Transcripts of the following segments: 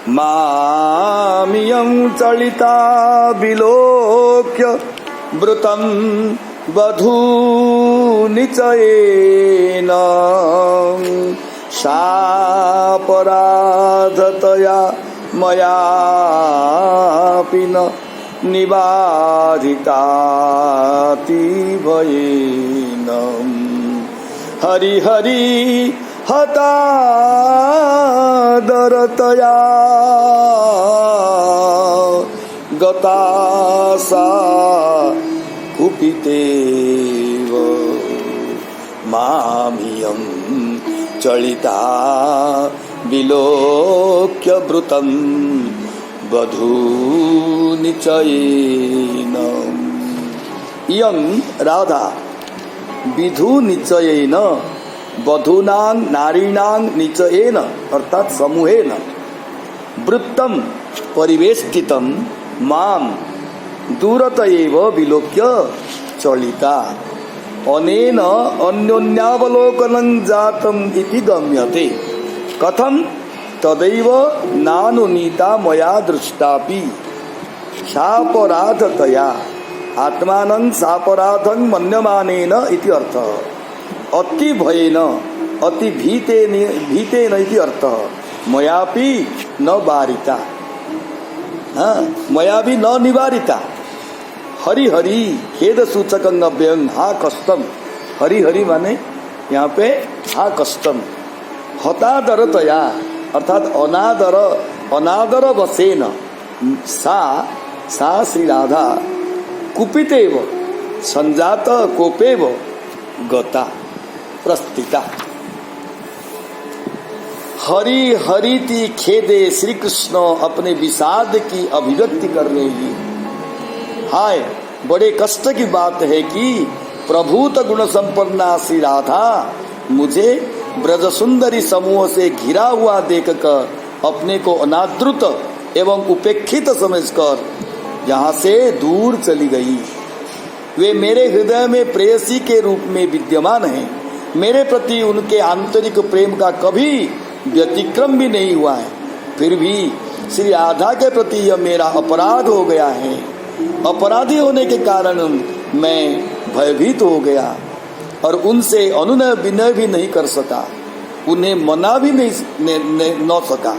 मामियं चलिता विलोक्य वृतं वधूनिचयेन सापराधतया मयापि न निबाधिताति भयेन हरि हरि हतादरतया गता सा कुपितेव मामियं चलिता विलोक्य वृतं वधूनिचयेन। इयं राधा विधुनिचयेन वधूनां नारीणां निचयेन अर्थात समूहेन वृत्तं परिवेष्टितं मां दूरतयैव विलोक्य चलिता अनेन अन्योन्यावलोकनं जातम् इति गम्यते। कथं तदैव नानुनीता मया दृष्टापि सापराधतया आत्मानं सापराधं मन्यमानेन इति अर्थः। अति भयेन अति भीतेन इति अर्थः। मयापि न वारिता मयापि न निवारिता। हरि हरि खेद सूचकं अव्ययं हा कष्टम। हरि हरि माने यहाँ पे हा कष्टम। हतादरतया अर्थात अनादर वशेन सा श्री राधा कुपितेव संजात कोपेव गता प्रस्थिता। हरि हरिति खेदे श्री कृष्ण अपने विषाद की अभिव्यक्ति कर रहे हैं। हाय बड़े कष्ट की बात है कि प्रभूत गुण संपन्ना श्री राधा मुझे ब्रज सुंदरी समूह से घिरा हुआ देखकर अपने को अनादृत एवं उपेक्षित समझकर यहाँ से दूर चली गई। वे मेरे हृदय में प्रेयसी के रूप में विद्यमान हैं। मेरे प्रति उनके आंतरिक प्रेम का कभी व्यतिक्रम भी नहीं हुआ है। फिर भी श्री राधा के प्रति यह मेरा अपराध हो गया है। अपराधी होने के कारण मैं भयभीत हो गया और उनसे अनुनय विनय भी नहीं कर सका, उन्हें मना भी न सका।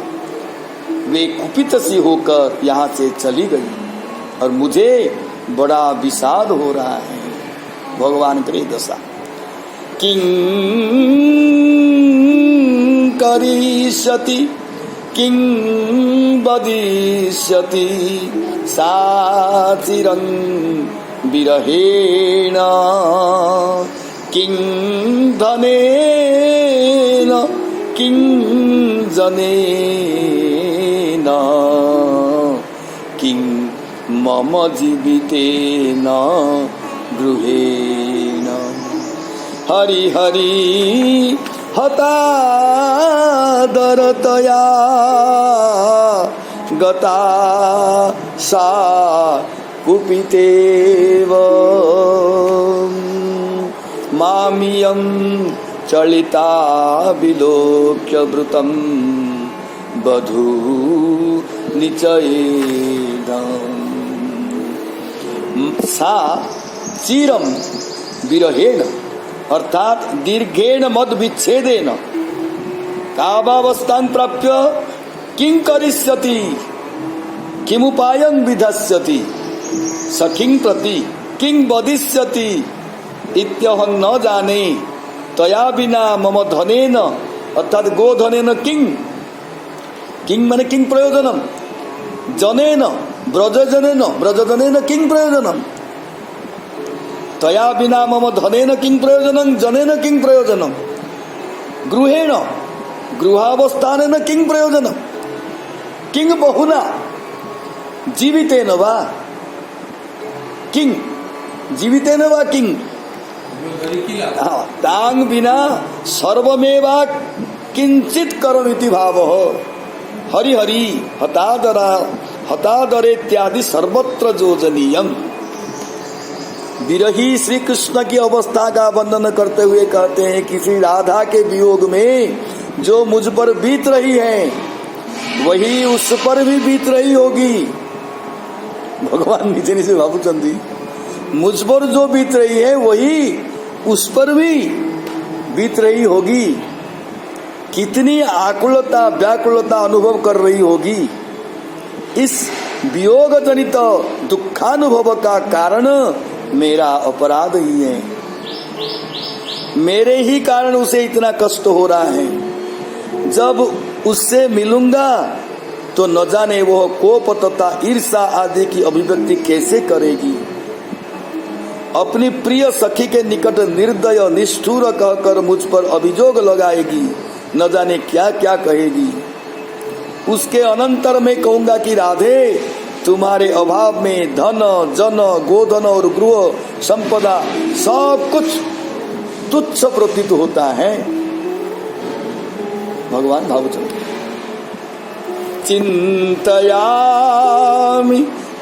वे कुपित सी होकर यहाँ से चली गई और मुझे बड़ा विषाद हो रहा है। भगवान करे दशा। किं करिष्यति किं वदिष्यति सा चिरं विरहेण किं धनेन किं जनेन किं मम जीवितेन गृहेण। हरि हरि हतादरतया गता सा कुपितेव मामियं चलिता विलोक्य वृतं वधूनिचयेन। सा चिरं विरहेण अर्थात दीर्घेण मद विच्छेदेन कामावस्थां प्राप्य किं करिष्यति किमुपायं विधास्यति सखीं प्रति किं वदिष्यति इत्यहं न जाने तया विना मम धनेन अर्थात गोधनेन किं किं माने किं प्रयोजनम जनेन ब्रजजनेन किं प्रयोजनम तया विना मम धनेन किं प्रयोजनं जनेन किं प्रयोजनं गृहेण गृहावस्थानेन किं प्रयोजनं किं बहुना जीवितेन वा किं जीवितेन वा किं तां विना सर्वमेवा किंचित करोमीति भावः। हरि हरि हतादरेत्यादि सर्वत्र योजनीयम्। विरही श्री कृष्ण की अवस्था का वर्णन करते हुए कहते हैं कि श्री राधा के वियोग में जो मुझ पर बीत रही है वही उस पर भी बीत रही होगी। भगवान नीचे नीचे भावुचंदी, मुझ पर जो बीत रही है वही उस पर भी बीत रही होगी। कितनी आकुलता व्याकुलता अनुभव कर रही होगी। इस वियोग जनित दुखानुभव का कारण मेरा अपराध ही है, मेरे ही कारण उसे इतना कष्ट हो रहा है। जब उससे मिलूंगा तो न जाने वह कोप तथा ईर्षा आदि की अभिव्यक्ति कैसे करेगी। अपनी प्रिय सखी के निकट निर्दय निष्ठुर कहकर मुझ पर अभियोग लगाएगी, न जाने क्या क्या कहेगी। उसके अनंतर मैं कहूंगा कि राधे, तुम्हारे अभाव में धन जन गोधन और गृह संपदा सब कुछ तुच्छ प्रतीत होता है। भगवान भावचंद्र, चिंतयामि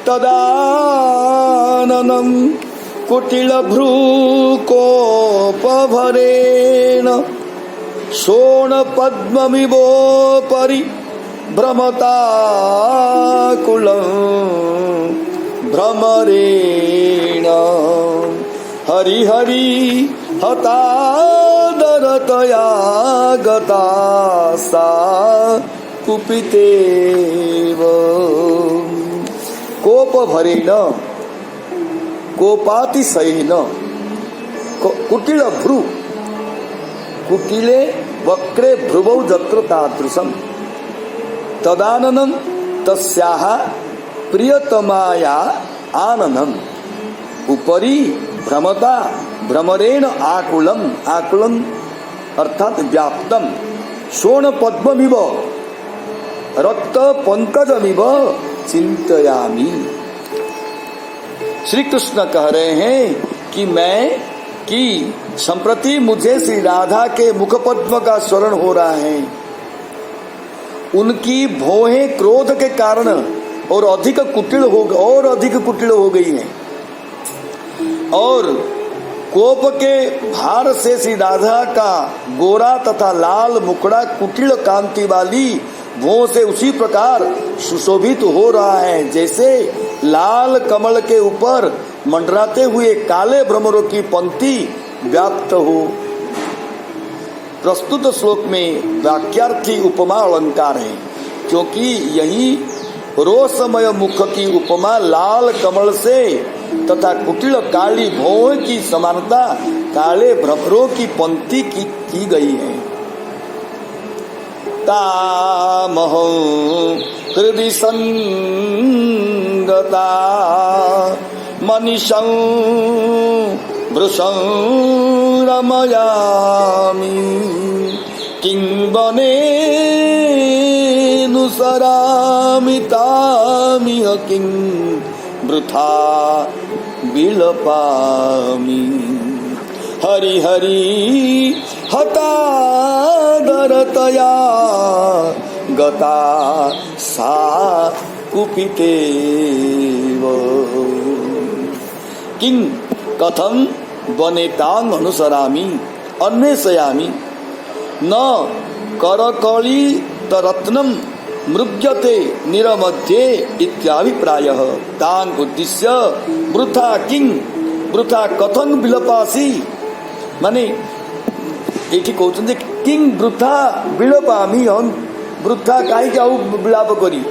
तदाननं कुटिल भ्रूकोपभरेण शोण पद्ममिवोपरि भ्रमताकुलं भ्रमरेण हरि हरि हतादरतया गता सा कुपितेव कोपभरेण कोपातिशयेन कुटिल भ्रू कुटिले वक्रे भ्रुवौ जत्र तादृशम् तदाननं तस्याः प्रियतमाया आननं उपरि भ्रमता भ्रमरेण आकुलम आकुलम अर्थात व्याप्तम शोण पद्ममिव रक्त पंकजमिव चिंतयामि। श्री कृष्ण कह रहे हैं कि संप्रति मुझे श्री राधा के मुखपद्म का स्मरण हो रहा है। उनकी भौहें क्रोध के कारण और अधिक कुटिल हो गई हैं और कोप के भार से श्री राधा का गोरा तथा लाल मुखड़ा कुटिल कांति वाली भौं से उसी प्रकार सुशोभित हो रहा है जैसे लाल कमल के ऊपर मंडराते हुए काले भ्रमरों की पंक्ति व्याप्त हो। प्रस्तुत श्लोक में वाक्यार्थी उपमा अलंकार है, क्योंकि यही रोषमय मुख की उपमा लाल कमल से तथा कुटिल काली भौं की समानता काले भ्रमरों की पंक्ति की गई है। तामहं हृदि संगता मनीषं वृषं रमयामि किं वनेऽनुसरामि तामिह किं वृथा विलपामि हरि हरि हतादरतया गता सा कुपितेव किं कथं वनेतां अनुसरामि अन्वेषयामि न करकलितरत्नं मृग्यते निरमध्ये इत्याभिप्रायः। तां उद्दिश्य वृथा किं वृथा कथं विलपासि माने एठी कहउछन जे किं वृथा विलपामि हम वृथा काई के विलाप करी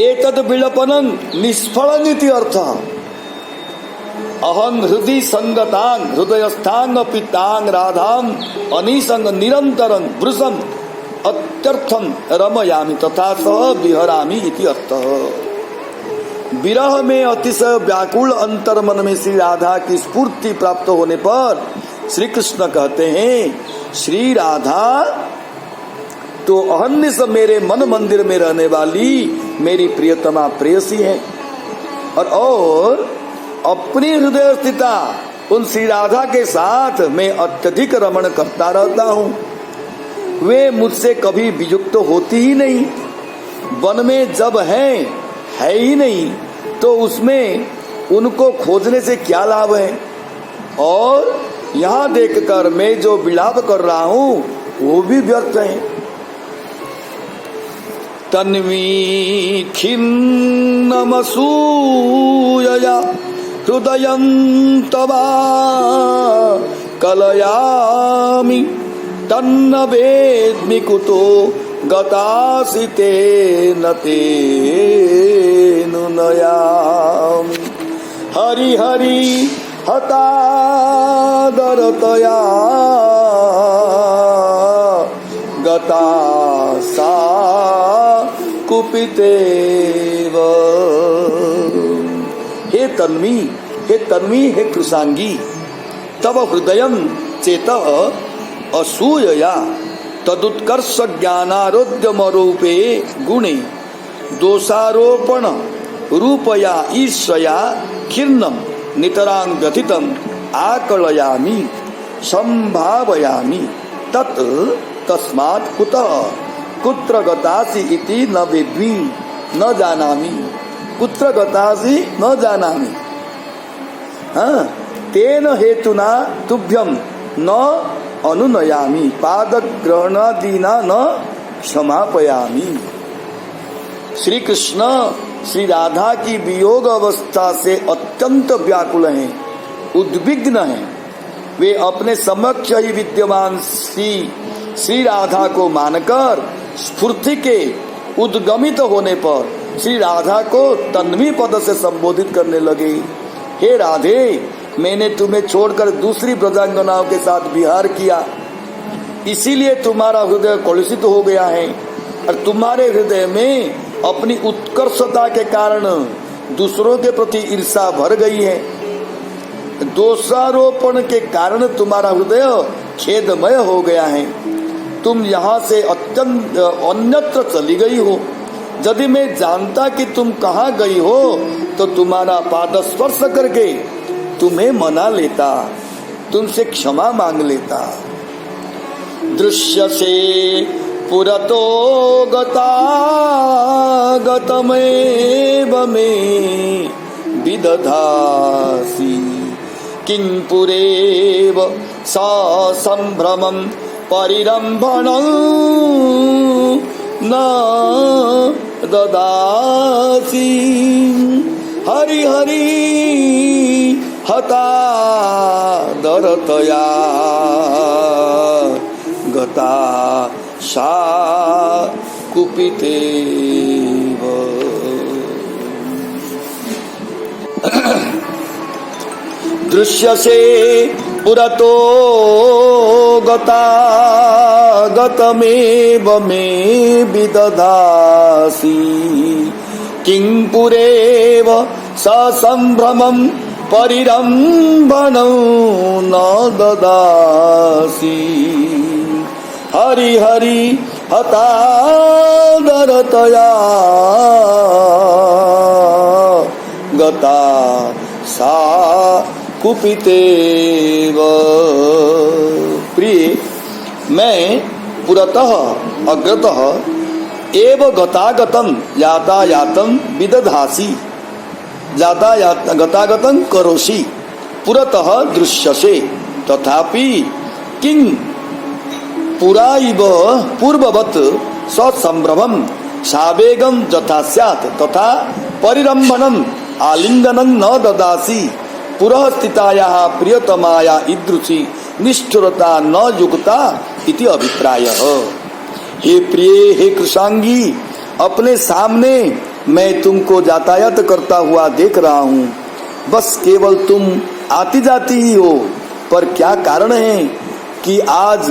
एतद विलपनं निष्फलं इति अर्थः। अहं हृदि संगतां हृदयस्थां अपि तां राधां अनिसंग निरन्तरं वृषं अत्यर्थं रमयामि तथा सह विहरामि इति अर्थः। विरह में अतिशय व्याकुल अंतर मन में श्री राधा की स्फूर्ति प्राप्त होने पर श्री कृष्ण कहते हैं, श्री राधा तो अहन्निश मेरे मन मंदिर में रहने वाली मेरी प्रियतमा प्रेयसी है और अपनी हृदय स्थिता उन श्री राधा के साथ मैं अत्यधिक रमण करता रहता हूँ। वे मुझसे कभी वियुक्त होती ही नहीं। वन में जब है ही नहीं तो उसमें उनको खोजने से क्या लाभ है। और यहाँ देखकर मैं जो विलाप कर रहा हूँ वो भी व्यर्थ है। तन्वी खिन्नमसूयया हृदयं तवा कलयामि तन्न वेद्मि कुतो गतासि तेन तेनुनयामि। हरि हरि हतादरतया गता सा कुपितेव। हे तन्वी हे कृशांगी, तव हृदयं चेतः असूयया तदुत्कर्ष ज्ञानारोग्यमरूपे गुणे दोषारोपण रूपया ईर्ष्या खिन्नं नितरां व्यथितं आकलयामि संभावयामि तत् तस्मात् कुतः कुत्र गतासि इति न वेद्मि न जानामि। कुत्र गतासि न जानामि। तेन हेतुना तुभ्यं न अनुनयामि पादग्रहणादिना न क्षमापयामि। श्री कृष्ण श्री राधा की वियोग अवस्था से अत्यंत व्याकुल हैं, उद्विग्न हैं। वे अपने समक्ष ही विद्यमान श्री राधा को मानकर स्फूर्ति के उद्गमित होने पर श्री राधा को तन्वी पद से संबोधित करने लगे। हे राधे, मैंने तुम्हें छोड़कर दूसरी ब्रजांगनाओं के साथ विहार किया, इसीलिए तुम्हारा हृदय कलुषित हो गया है और तुम्हारे हृदय में अपनी उत्कर्षता के कारण दूसरों के प्रति ईर्ष्या भर गई है। दोषारोपण के कारण तुम्हारा हृदय खेदमय हो गया है। तुम यहाँ से अत्यंत अन्यत्र चली गई हो। यदि मैं जानता कि तुम कहाँ गई हो तो तुम्हारा पाद स्पर्श करके तुम्हें मना लेता, तुमसे क्षमा मांग लेता। दृश्य से पुरतो गतमेव मे विदधासि किं पुरेव सा संभ्रमं परिरम्भणं न ददासि। हरि हरि हतादरतया गता सा कुपितेव। दृश्यसे पुरतो गतमेव मे विदधासि किं पुरेव ससंभ्रमं परिरम्भणं न ददासि। हरि हरि हतादरतया गता सा कुपितेव। प्रिय, मैं पुरतः अग्रतः एव गतागतं यातायातं विदधासि गतागतं करोषि पुरतः दृश्यसे तथापि किं पुरा इव पूर्ववत् ससंभ्रमं सावेगं यथा स्यात् तथा परिरम्भनं आलिंगनं न ददासि पुरः स्थितायाः प्रियतमाया ईदृशी निष्ठुरता न युक्ता इति अभिप्रायः। हे प्रिय, हे कृशांगी, अपने सामने मैं तुमको यातायात करता हुआ देख रहा हूँ। बस केवल तुम आती जाती ही हो, पर क्या कारण है कि आज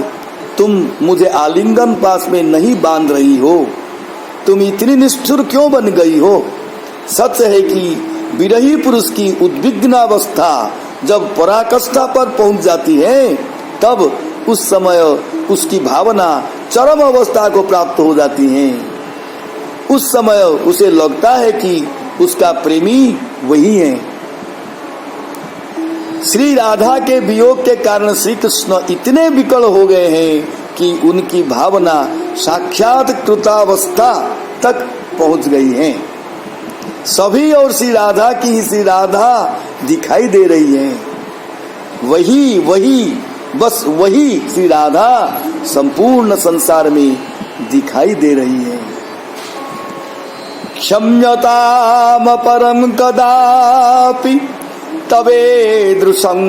तुम मुझे आलिंगन पास में नहीं बांध रही हो? तुम इतनी निष्ठुर क्यों बन गई हो? सच है कि विरही पुरुष की उद्विग्नावस्था जब पराकाष्ठा पर पहुंच जाती है तब उस समय उसकी भावना चरम अवस्था को प्राप्त हो जाती है। उस समय उसे लगता है कि उसका प्रेमी वही है। श्री राधा के वियोग के कारण श्री कृष्ण इतने विकल हो गए हैं कि उनकी भावना साक्षात कृतावस्था तक पहुंच गई है। सभी और श्री राधा की श्री राधा दिखाई दे रही है। बस वही श्री राधा संपूर्ण संसार में दिखाई दे रही है। क्षम्यताम परम कदापि तवेदृशं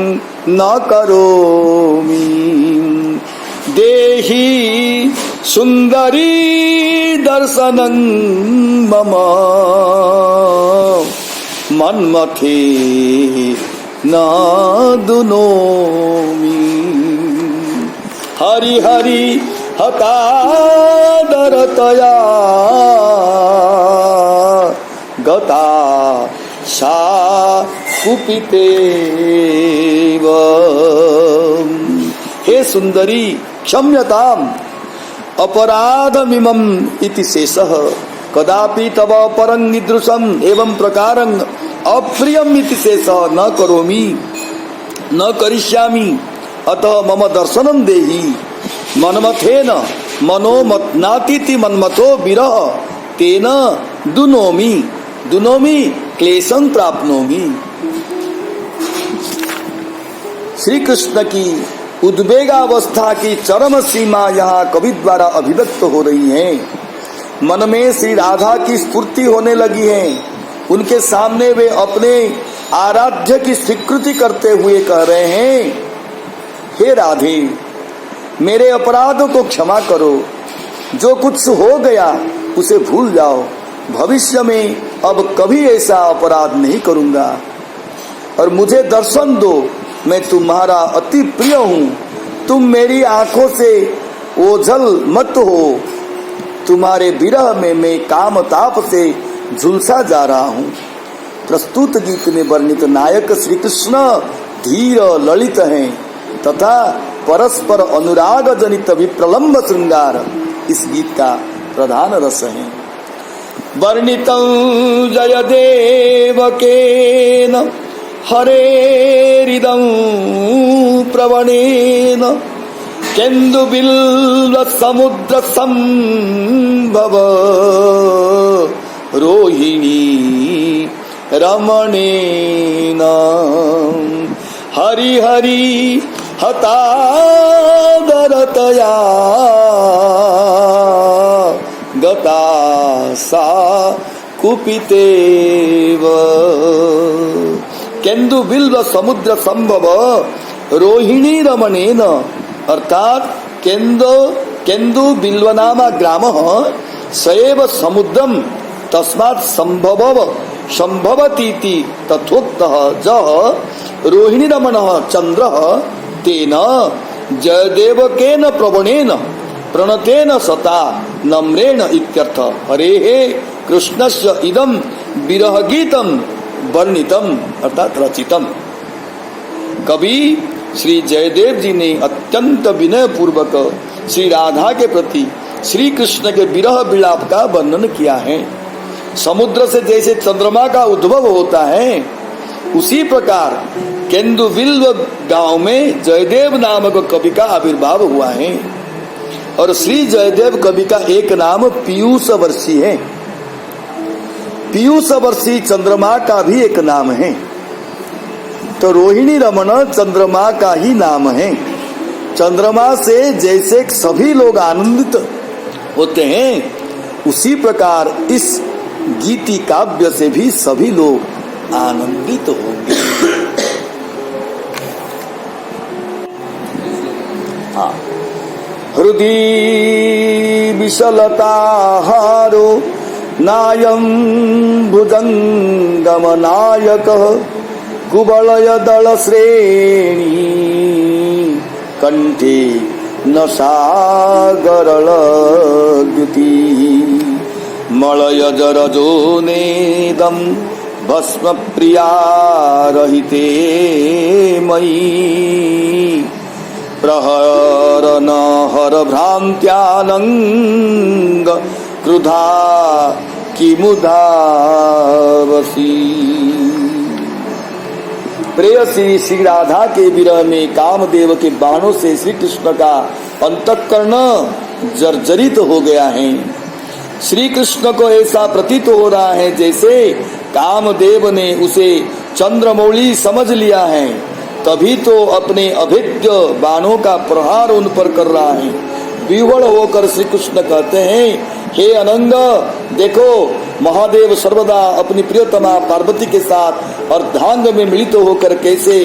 न करोमि। देहि सुंदरी दर्शनं मम मन्मथे न दुनोमि। हरि हरि हतादरतया गता सा कुपितेव। हे सुंदरी क्षम्यताम अपराधमिमं इति शेषः कदापि तव परं ईदृशम् एवं प्रकारं अप्रियम् इति शेषः न करोमि न करिष्यामि। अतः मम दर्शनं देहि। मन्मथेन मनोमथनातीति मन्मथो विरह तेन दुनोमि। दुनोमि क्लेशं प्राप्नोमि। श्री कृष्ण की उद्वेगावस्था की चरम सीमा यहाँ कवि द्वारा अभिव्यक्त हो रही है। मन में श्री राधा की स्फूर्ति होने लगी है। उनके सामने वे अपने आराध्य की स्वीकृति करते हुए कह रहे हैं, हे राधे मेरे अपराधों को क्षमा करो। जो कुछ हो गया उसे भूल जाओ। भविष्य में अब कभी ऐसा अपराध नहीं करूंगा और मुझे दर्शन दो। मैं तुम्हारा अति प्रिय हूँ। तुम मेरी आंखों से ओझल मत हो। तुम्हारे विरह में मैं काम ताप से झुलसा जा रहा हूँ। प्रस्तुत गीत में वर्णित नायक श्री कृष्ण धीर ललित हैं तथा परस्पर अनुराग जनित विप्रलम्ब श्रृंगार इस गीत का प्रधान रस है। वर्णितं जयदेवकेन हरेरिदं प्रवणेन केन्दुबिल्व समुद्र संभव रोहिणी रमणेन। हरि हरि हतादरतया गता सा कुपितेव। केन्दु बिल्व समुद्र संभव रोहिणी रमणेन अर्थात केन्दु बिल्व नाम ग्रामः सएव समुद्रम तस्मात् संभवतीति तथोक्तः जः रोहिणी रमणः चंद्रः तेन जयदेवकेन प्रवणेन प्रणतेन सता नम्रेण इत्यर्थ। हरेः कृष्णस्य इदं विरह गीतम वर्णितम अर्थात रचितम। कवि श्री जयदेव जी ने अत्यंत विनय पूर्वक श्री राधा के प्रति श्री कृष्ण के विरह विलाप का वर्णन किया है। समुद्र से जैसे चंद्रमा का उद्भव होता है उसी प्रकार केन्दुबिल्व गांव में जयदेव नामक कवि का आविर्भाव हुआ है। और श्री जयदेव कवि का एक नाम पीयूष वर्षी है। पीयूष वर्षी चंद्रमा का भी एक नाम है। तो रोहिणी रमण चंद्रमा का ही नाम है। चंद्रमा से जैसे सभी लोग आनंदित होते हैं उसी प्रकार इस गीति काव्य से भी सभी लोग आनंदित होंगे। हाँ। हृदि विशलताहारो नायं भुजंगमनायकः कुवलय दल श्रेणी कंठे न सागरलद्युति मलय जरजो नेदम भस्म प्रिया रहिते मयि प्रहर न हर भ्रांत्यानंग क्रुधा की मुधावसी। प्रेयसी श्री राधा के विरह में कामदेव के बाणों से श्री कृष्ण का अंतःकरण जर्जरित हो गया है। श्री कृष्ण को ऐसा प्रतीत हो रहा है जैसे कामदेव ने उसे चंद्रमौली समझ लिया है, तभी तो अपने अभेद्य बाणों का प्रहार उन पर कर रहा है। विह्वल होकर श्री कृष्ण कहते हैं, हे अनंग, देखो महादेव सर्वदा अपनी प्रियतमा पार्वती के साथ अर्धांग में मिलित होकर कैसे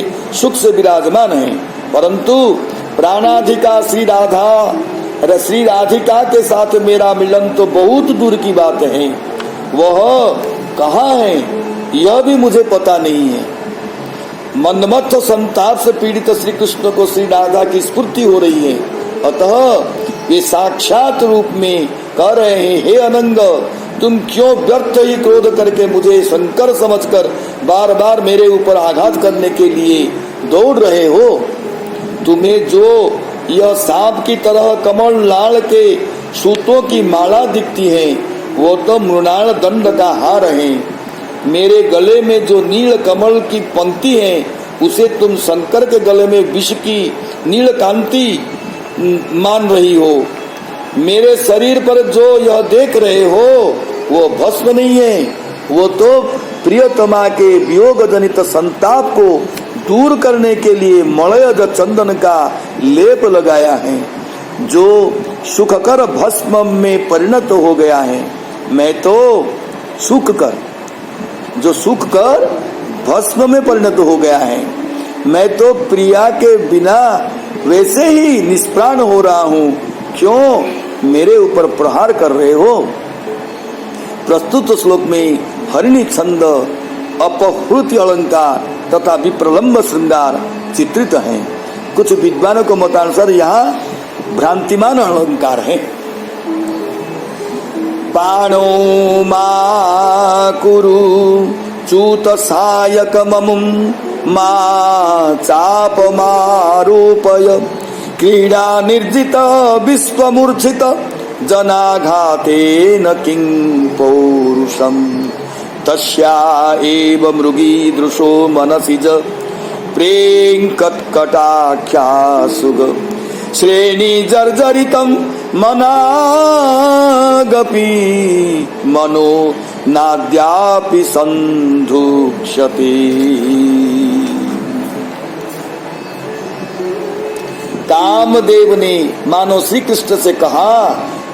सुख से विराजमान है, परंतु प्राणाधिका श्री राधिका के साथ मेरा मिलन तो बहुत दूर की बात है। वह कहाँ है यह भी मुझे पता नहीं है। मनमत्थ संताप से पीड़ित श्री कृष्ण को श्री राधा की स्फूर्ति हो रही है, अतः वे साक्षात रूप में कह रहे हैं, हे अनंग, तुम क्यों व्यर्थ ही क्रोध करके मुझे शंकर समझकर बार बार मेरे ऊपर आघात करने के लिए दौड़ रहे हो। तुम्हें जो यह सांप की तरह कमल लाल के सूतों की माला दिखती है, वो तो मृणाल दंड का हार है। मेरे गले में जो नील कमल की पंक्ति है, उसे तुम शंकर के गले में विष की नील कांति मान रही हो। मेरे शरीर पर जो यह देख रहे हो वो भस्म नहीं है, वो तो प्रियतमा के वियोग जनित संताप को दूर करने के लिए मलयज चंदन का लेप लगाया है, जो सुखकर भस्म में परिणत हो गया है। मैं तो जो सुख कर भस्म में परिणत हो गया है। मैं तो प्रिया के बिना वैसे ही निष्प्राण हो रहा हूँ, क्यों मेरे ऊपर प्रहार कर रहे हो। प्रस्तुत श्लोक में हरिणी छंद, अपहृति अलंकार तथा विप्रलंब श्रृंगार चित्रित हैं। कुछ विद्वानों को मतानुसार यहाँ भ्रांतिमान अलंकार है। पाणो मा कुरु चूत सायक ममुम मा चाप मारूपय क्रीडा निर्जित विश्वमूर्छित जनाघातेन किं पौरुषम तस्या एव मृगीदृशो मनसिज प्रेंकटकटाख्या सुग श्रेणी जर्जरितं मनागपि मनो नाद्यापि संधुक्षते। कामदेव ने मानो श्री कृष्ण से कहा,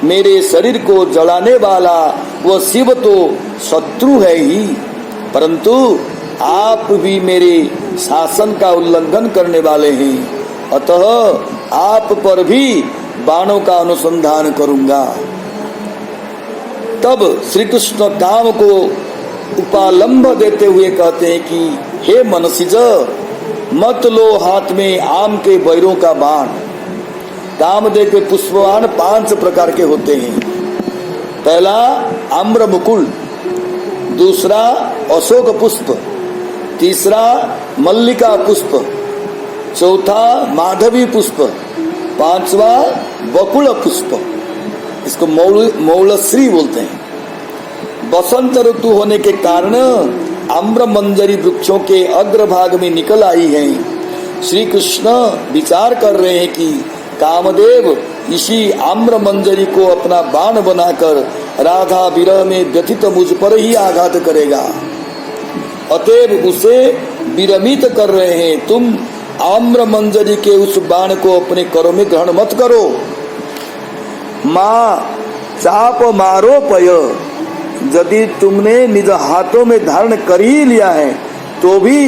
मेरे शरीर को जलाने वाला वह शिव तो शत्रु है ही, परंतु आप भी मेरे शासन का उल्लंघन करने वाले हैं, अतः आप पर भी बाणों का अनुसंधान करूंगा। तब श्री कृष्ण काम को उपालंब देते हुए कहते हैं कि हे मनसिज, मत लो हाथ में आम के बैरों का बाण। कामदेव के पुष्पबाण 5 प्रकार के होते हैं। पहला आम्र मुकुल, दूसरा अशोक पुष्प, तीसरा मल्लिका पुष्प, चौथा माधवी पुष्प, पांचवा बकुल पुष्प, इसको मौलश्री बोलते हैं। बसंत ऋतु होने के कारण आम्र मंजरी वृक्षों के अग्रभाग में निकल आई है। श्री कृष्ण विचार कर रहे हैं कि कामदेव इसी आम्र मंजरी को अपना बाण बनाकर राधा विरह में व्यथित मुझ पर ही आघात करेगा, अतएव उसे विरमित कर रहे हैं। तुम आम्र मंजरी के उस बाण को अपने करों में ग्रहण मत करो। माँ चाप मारो पय, यदि तुमने निज हाथों में धारण कर ही लिया है तो भी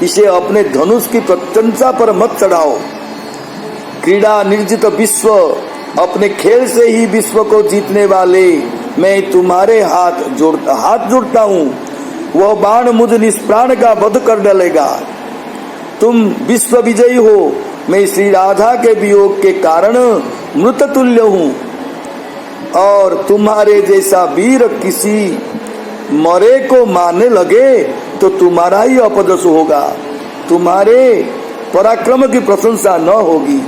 इसे अपने धनुष की प्रत्यंचा पर मत चढ़ाओ। क्रीड़ा निर्जित विश्व, अपने खेल से ही विश्व को जीतने वाले मैं तुम्हारे हाथ जोड़ता हूँ। वह बाण मुझ निष्प्राण का वध कर डालेगा। तुम विश्व विजयी हो, मैं श्री राधा के वियोग के कारण मृत तुल्य हूँ, और तुम्हारे जैसा वीर किसी मरे को मारने लगे तो तुम्हारा ही अपजस होगा, तुम्हारे पराक्रम की प्रशंसा न होगी।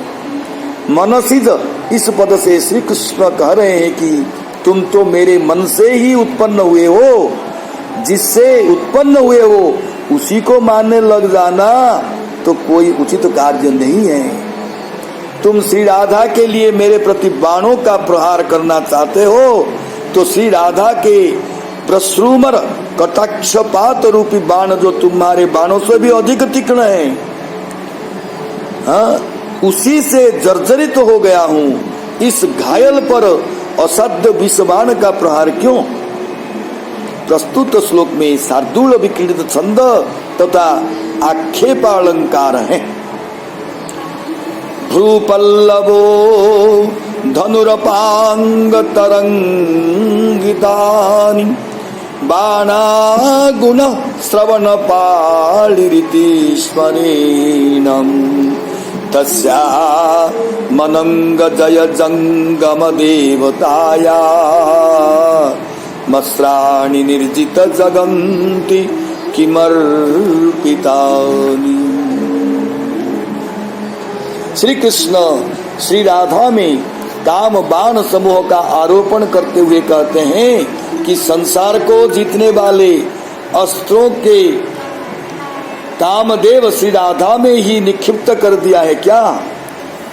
मनसिज, इस पद से श्री कृष्ण कह रहे हैं कि तुम तो मेरे मन से ही उत्पन्न हुए हो, जिससे उत्पन्न हुए हो उसी को मानने लग जाना तो कोई उचित कार्य नहीं है। तुम श्री राधा के लिए मेरे प्रति बाणों का प्रहार करना चाहते हो तो श्री राधा के प्रश्रुमर कटाक्षपात रूपी बाण जो तुम्हारे बाणों से भी अधिक तीक्ष्ण है, हाँ, उसी से जर्जरित हो गया हूँ। इस घायल पर असद्य विषबाण का प्रहार क्यों? प्रस्तुत श्लोक में शार्दूल विक्रीडित छंद तथा आक्षेपा अलंकार है। भ्रूपल्लवो धनुरपांग तरंगितानि बाणागुण श्रवण पालिरिति स्मरेणम् तस्या मनंग जय जंगम देवताया मस्राणि निर्जित जगन्ति किमर्पितानि। श्री कृष्ण श्री राधा में काम बाण समूह का आरोपण करते हुए कहते हैं कि संसार को जीतने वाले अस्त्रों के कामदेव श्री राधा में ही निक्षिप्त कर दिया है क्या?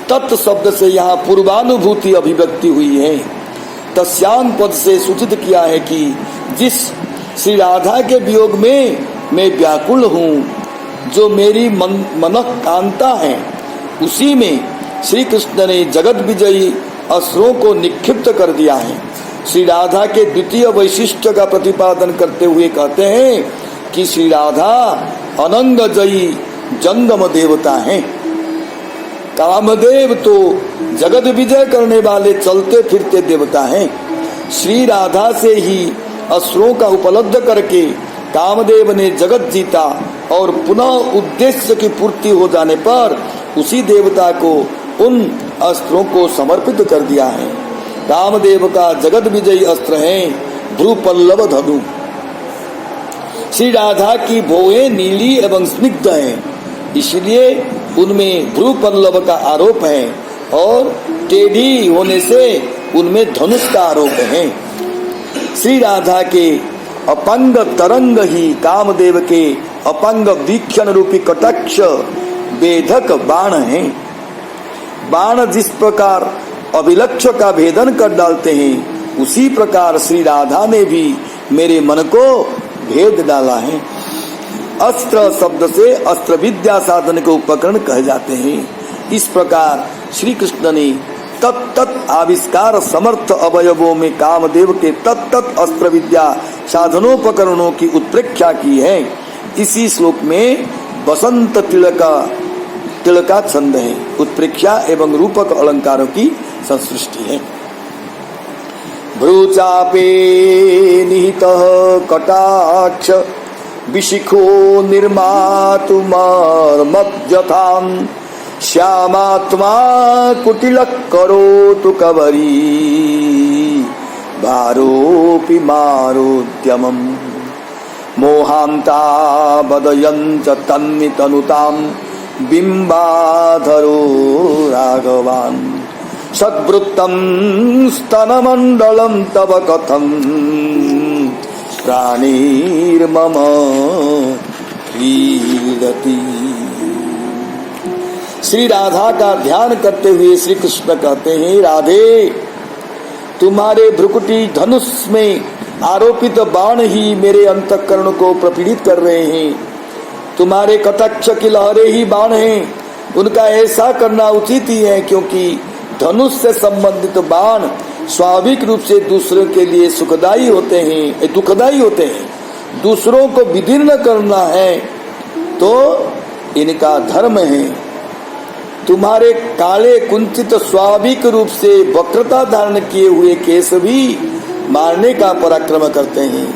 तत् शब्द से यहाँ पूर्वानुभूति अभिव्यक्ति हुई है। तस्याम पद से सूचित किया है कि जिस श्री राधा के वियोग में मैं व्याकुल हूँ, जो मेरी मनः कांता है, उसी में श्री कृष्ण ने जगत विजयी अस्त्रों को निक्षिप्त कर दिया है। श्री राधा के द्वितीय वैशिष्ट्य का प्रतिपादन करते हुए कहते हैं कि श्री राधा अनंग जयी जंगम देवता हैं। कामदेव तो जगत विजय करने वाले चलते फिरते देवता हैं। श्री राधा से ही अस्त्रों का उपलब्ध करके कामदेव ने जगत जीता और पुनः उद्देश्य की पूर्ति हो जाने पर उसी देवता को उन अस्त्रों को समर्पित कर दिया है। कामदेव का जगत विजयी अस्त्र है ध्रुपल्लव धनु। श्री राधा की भौहें नीली एवं स्निग्ध हैं, इसलिए उनमें ध्रुपल्लव का आरोप है और टेढ़ी होने से उनमें धनुष का आरोप है। श्री राधा के अपंग तरंग ही कामदेव के अपंग वीक्षण रूपी कटाक्ष वेधक बाण है। बाण जिस प्रकार अभिलक्ष का भेदन कर डालते हैं, उसी प्रकार श्री राधा ने भी मेरे मन को भेद डाला है। अस्त्र शब्द से अस्त्र विद्या साधन के उपकरण कहे जाते हैं। इस प्रकार श्री कृष्ण ने तत्त आविष्कार समर्थ अवयवों में कामदेव के तत्त अस्त्र विद्या साधनोपकरणों की उत्प्रेक्षा की है। इसी श्लोक में बसंत तिलका छंद है। उत्प्रेक्षा एवं रूपक अलंकारों की संसृष्टि है। भ्रूचापे निहित कटाक्ष विशिखो निर्मातु मर्मज्जताम् श्यामात्मा कुटिल करोतु कवरी भारोपि मारोद्यमम् मोहान्ता बदयञ्च तन्नितनुताम् बिम्बाधरो राघवान् सद्वृत्तं स्तनमण्डलं तव कथं प्राणीर्मम क्रीडति। श्री राधा का ध्यान करते हुए श्री कृष्ण कहते हैं, राधे तुम्हारे भ्रुकुटी धनुष में आरोपित बाण ही मेरे अंतःकरण को प्रपीड़ित कर रहे हैं। तुम्हारे कटाक्ष की लहरें ही बाण हैं। उनका ऐसा करना उचित ही है, क्योंकि धनुष से संबंधित बाण स्वाभाविक रूप से दूसरों के लिए सुखदायी होते हैं, दुखदायी होते हैं। दूसरों को विदीर्ण करना है तो इनका धर्म है। तुम्हारे काले कुंचित स्वाभाविक रूप से वक्रता धारण किए हुए केश भी मारने का पराक्रम करते हैं।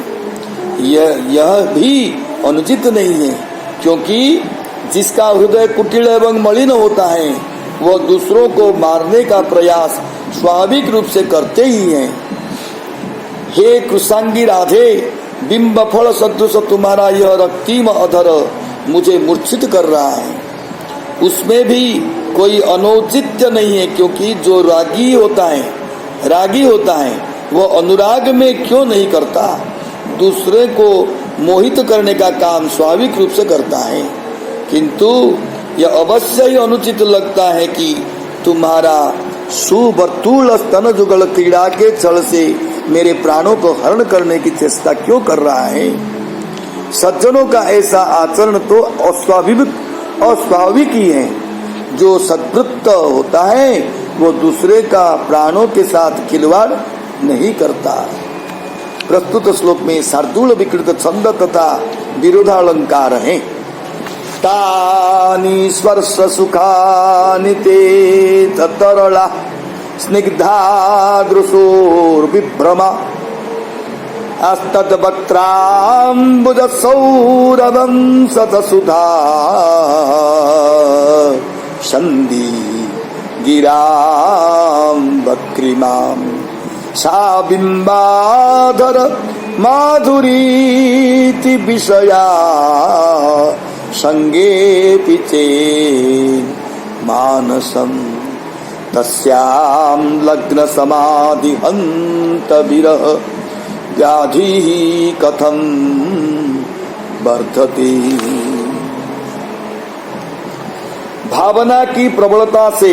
यह भी अनुचित नहीं है, क्योंकि जिसका हृदय कुटिल एवं मलिन होता है वह दूसरों को मारने का प्रयास स्वाभाविक रूप से करते ही हैं। हे कृष्णांगी राधे, बिंब फल सदृश तुम्हारा यह रक्तिम अधर मुझे मूर्छित कर रहा है। उसमें भी कोई अनौचित्य नहीं है, क्योंकि जो रागी होता है वह अनुराग में क्यों नहीं करता? दूसरे को मोहित करने का काम स्वाभाविक रूप से करता है। किंतु यह अवश्य ही अनुचित लगता है कि तुम्हारा सुवर्तुल स्तन जुगल क्रीड़ा के छल से मेरे प्राणों को हरण करने की चेष्टा क्यों कर रहा है? सज्जनों का ऐसा आचरण तो अस्वाभाविक ही है। जो सद्वृत्त होता है वो दूसरे का प्राणों के साथ खिलवाड़ नहीं करता। प्रस्तुत श्लोक में शार्दूल विकृत छंद तथा विरोधालंकार हैं। तानि स्पर्श सुखानि ते तरला स्निग्धा दृशोर्विभ्रमा अस्तद्वक्त्राम्बुज सौरभं सतसुधा सन्धि गिरां वक्रिमां सा बिम्बाधर माधुरीति विषया संगेऽपि चेन् मानसं तस्यां लग्न समाधि हन्त विरह व्याधिः कथं वर्धते। भावना की प्रबलता से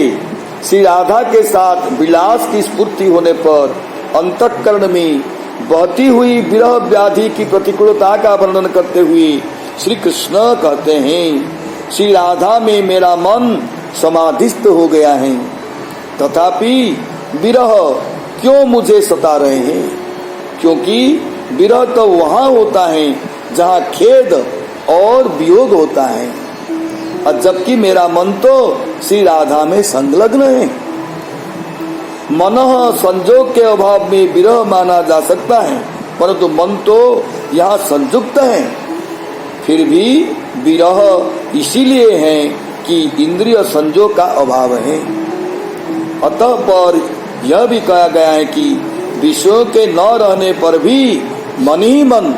श्री राधा के साथ विलास की स्फूर्ति होने पर अंतःकरण में बहती हुई विरह व्याधि की प्रतिकूलता का वर्णन करते हुए श्री कृष्ण कहते हैं, श्री राधा में मेरा मन समाधिस्थ हो गया है, तथापि विरह क्यों मुझे सता रहे हैं? क्योंकि विरह तो वहां होता है जहां खेद और वियोग होता है, और जबकि मेरा मन तो श्री राधा में संलग्न है। मनः संजोग के अभाव में विरह माना जा सकता है, परंतु मन तो यहाँ संयुक्त है। फिर भी विरह इसीलिए है कि इंद्रिय संजोग का अभाव है। अतः पर यह भी कहा गया है कि विषयों के न रहने पर भी मन ही मन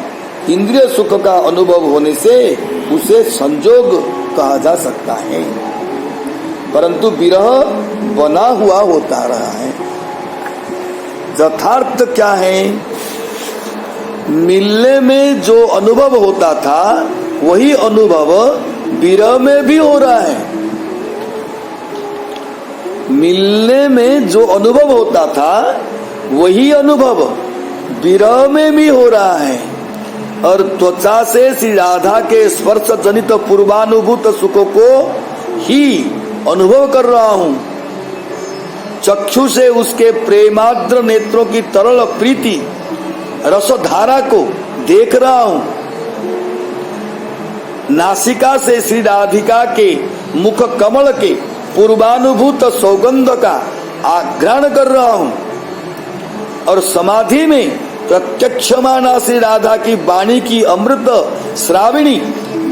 इंद्रिय सुख का अनुभव होने से उसे संजोग कहा जा सकता है, परंतु विरह बना हुआ होता रहा है। यथार्थ क्या है? मिलने में जो अनुभव होता था वही अनुभव विरह में भी हो रहा है। मिलने में जो अनुभव होता था वही अनुभव विरह में भी हो रहा है, और त्वचा से श्री राधा के स्पर्श जनित पूर्वानुभूत सुखों को ही अनुभव कर रहा हूँ। चक्षु से उसके प्रेमाद्र नेत्रों की तरल प्रीति रसधारा को देख रहा हूँ। नासिका से श्री राधिका के मुख कमल के पूर्वानुभूत सौगंध का आघ्राण कर रहा हूँ, और समाधि में प्रत्यक्ष माना श्री राधा की वाणी की अमृत श्राविणी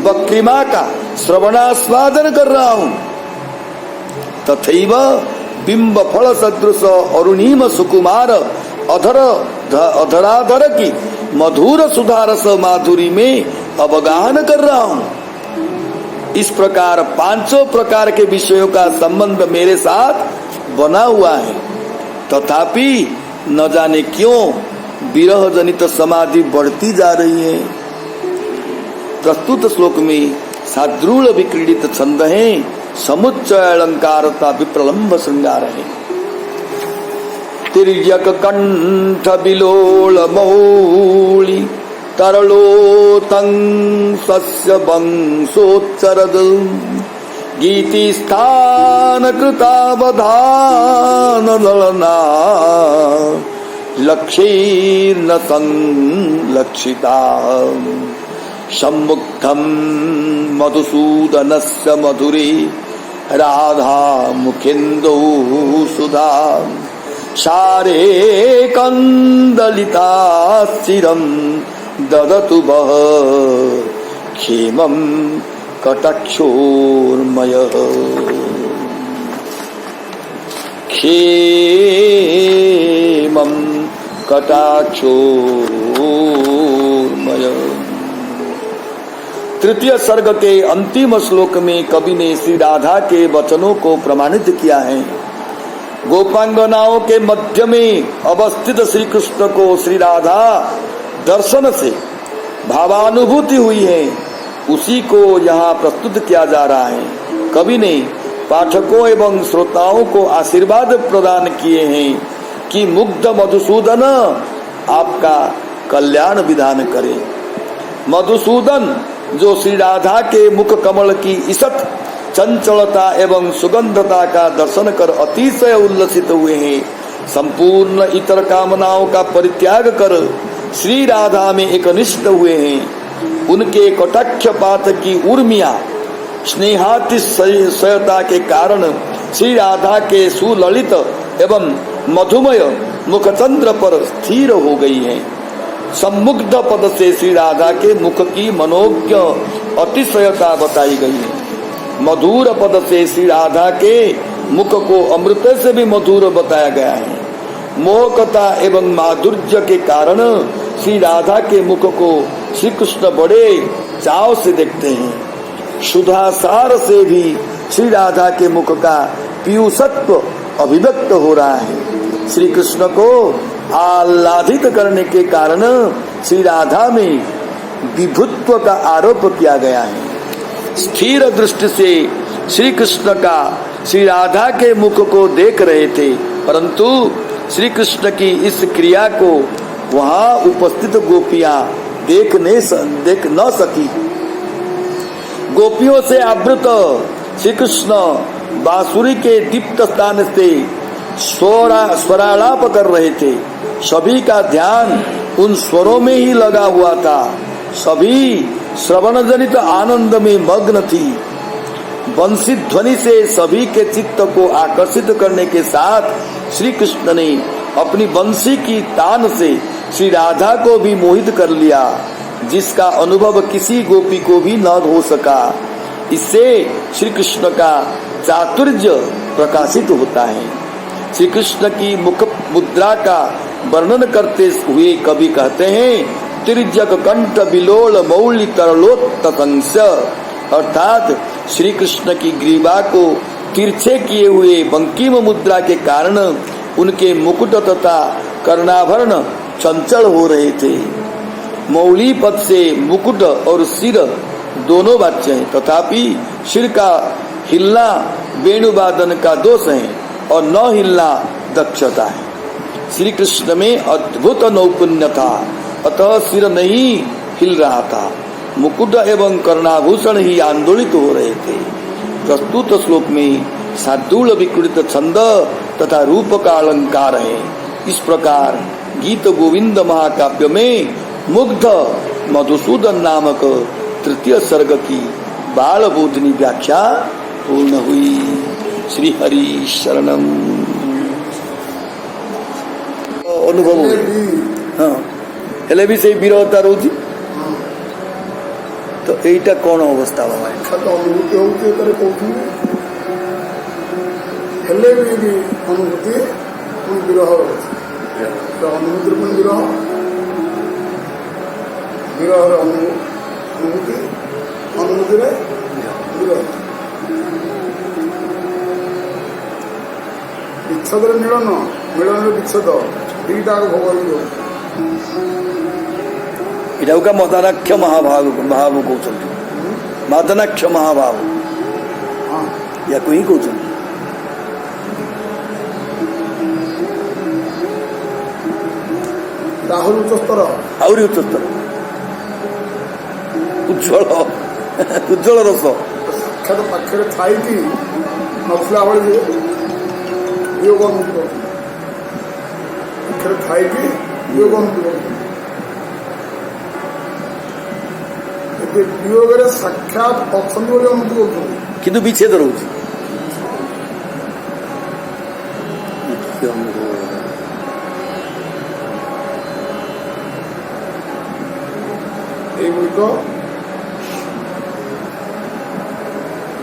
वक्रिमा का श्रवणास्वादन कर रहा हूँ। तथैव बिंब फल सदृश अरुणिम सुकुमार अधराधर की मधुर सुधारस माधुरी में अवगाहन कर रहा हूँ। इस प्रकार पांचों प्रकार के विषयों का संबंध मेरे साथ बना हुआ है, तथापि न जाने क्यों विरह जनित समाधि बढ़ती जा रही है। प्रस्तुत श्लोक में साद्रूल विक्रीडित छंद है, समुच्चय अलंकारता विप्रलंब श्रृंगार है। तिर्यक कंठ बिलोल मौली तरलोतं सस्य वंशोच्चरद गीति स्थान कृतावधान ललना लक्ष्यैर्न संलक्षिता सम्मुग्धं मधुसूदनस्य मधुरे राधा मुखेन्दौ सुधा सारे कंदलिता चिरं ददतु बह क्षेमं कटाक्षोर्मयः क्षेमं कटाक्षोर्मयः। तृतीय सर्ग के अंतिम श्लोक में कवि ने श्री राधा के वचनों को प्रमाणित किया है। गोपांगनाओं के मध्य में अवस्थित श्री कृष्ण को श्री राधा दर्शन से भावानुभूति हुई है, उसी को यहाँ प्रस्तुत किया जा रहा है। कवि ने पाठकों एवं श्रोताओं को आशीर्वाद प्रदान किए हैं कि मुग्ध मधुसूदन आपका कल्याण विधान करे। मधुसूदन जो श्री राधा के मुख कमल की ईषत चंचलता एवं सुगंधता का दर्शन कर अतिशय उल्लसित हुए हैं, संपूर्ण इतर कामनाओं का परित्याग कर श्री राधा में एकनिष्ठ हुए हैं। उनके कटाक्षपात की उर्मिया स्नेहातिशयता के कारण श्री राधा के सुललित एवं मधुमय मुखचंद्र पर स्थिर हो गई है। सम्मुग्ध पद से श्री राधा के मुख की मनोज्ञ अतिशयता बताई गई है। मधुर पद से श्री राधा के मुख को अमृत से भी मधुर बताया गया है। मोहकता एवं माधुर्य के कारण श्री राधा के मुख को श्री कृष्ण बड़े चाव से देखते हैं। सुधासार से भी श्री राधा के मुख का पीयूषत्व अभिव्यक्त हो रहा है। श्री कृष्ण को आह्लादित करने के कारण श्री राधा में विभुत्व का आरोप किया गया है। स्थिर दृष्टि से श्री कृष्ण का श्री राधा के मुख को देख रहे थे, परंतु श्री कृष्ण की इस क्रिया को वहां उपस्थित गोपियां देख न सकी। गोपियों से आवृत श्री कृष्ण बांसुरी के दीप्त स्थान से स्वरालाप कर रहे थे। सभी का ध्यान उन स्वरों में ही लगा हुआ था। सभी श्रवण जनित आनंद में मग्न थी। बंसी ध्वनि से सभी के चित्त को आकर्षित करने के साथ श्री कृष्ण ने अपनी बंसी की तान से श्री राधा को भी मोहित कर लिया, जिसका अनुभव किसी गोपी को भी न हो सका। इससे श्री कृष्ण का चातुर्य प्रकाशित होता है। श्री कृष्ण की मुख मुद्रा का वर्णन करते हुए कवि कहते हैं, तिर्यक कंठ बिलोल मौलि तरलोत्तंस, अर्थात श्री कृष्ण की ग्रीवा को तिरछे किए हुए बंकिम मुद्रा के कारण उनके मुकुट तथा कर्णाभरण चंचल हो रहे थे। मौली पद से मुकुट और सिर दोनों वाच्य हैं, तथापि सिर का हिलना वेणुवादन का दोष है और न हिलना दक्षता है। श्री कृष्ण में अद्भुत नौपुण्य था, अतः सिर नहीं हिल रहा था। मुकुट एवं कर्णाभूषण ही आंदोलित हो रहे थे। प्रस्तुत श्लोक में शार्दूल विकृत छंद तथा रूप का अलंकार है। इस प्रकार गीत गोविंद महाकाव्य में मुग्ध मधुसूदन नामक तृतीय सर्ग की बाल बोधनी व्याख्या पूर्ण हुई। श्री हरि शरणम। अनुभव हाँ हेले भी से विरहता रोची तो एटा कौन अवस्था बाबा अनुभूति होती करे कहूँ हेले भी अनुभूति विरह अनुभूति विरह विरह अनुभूति अनुभूति विरह विच्छेद मिलन मिलन विच्छेद दीटा भोग इटाऊ का मदनाक्ष महाभाव कहते मदनाक्ष महाभाव या कोई कहते राहुल उच्चस्तर आहरी उच्चस्तर उज्ज्वल उज्ज्वल रस साक्षात पाखे थाई नसला भाई योग अनुभूति पाखे थाई योग अनुभूति वियोग साक्षात अच्छा अनुभूति कर किंतु विच्छेद रोच एगुड़िक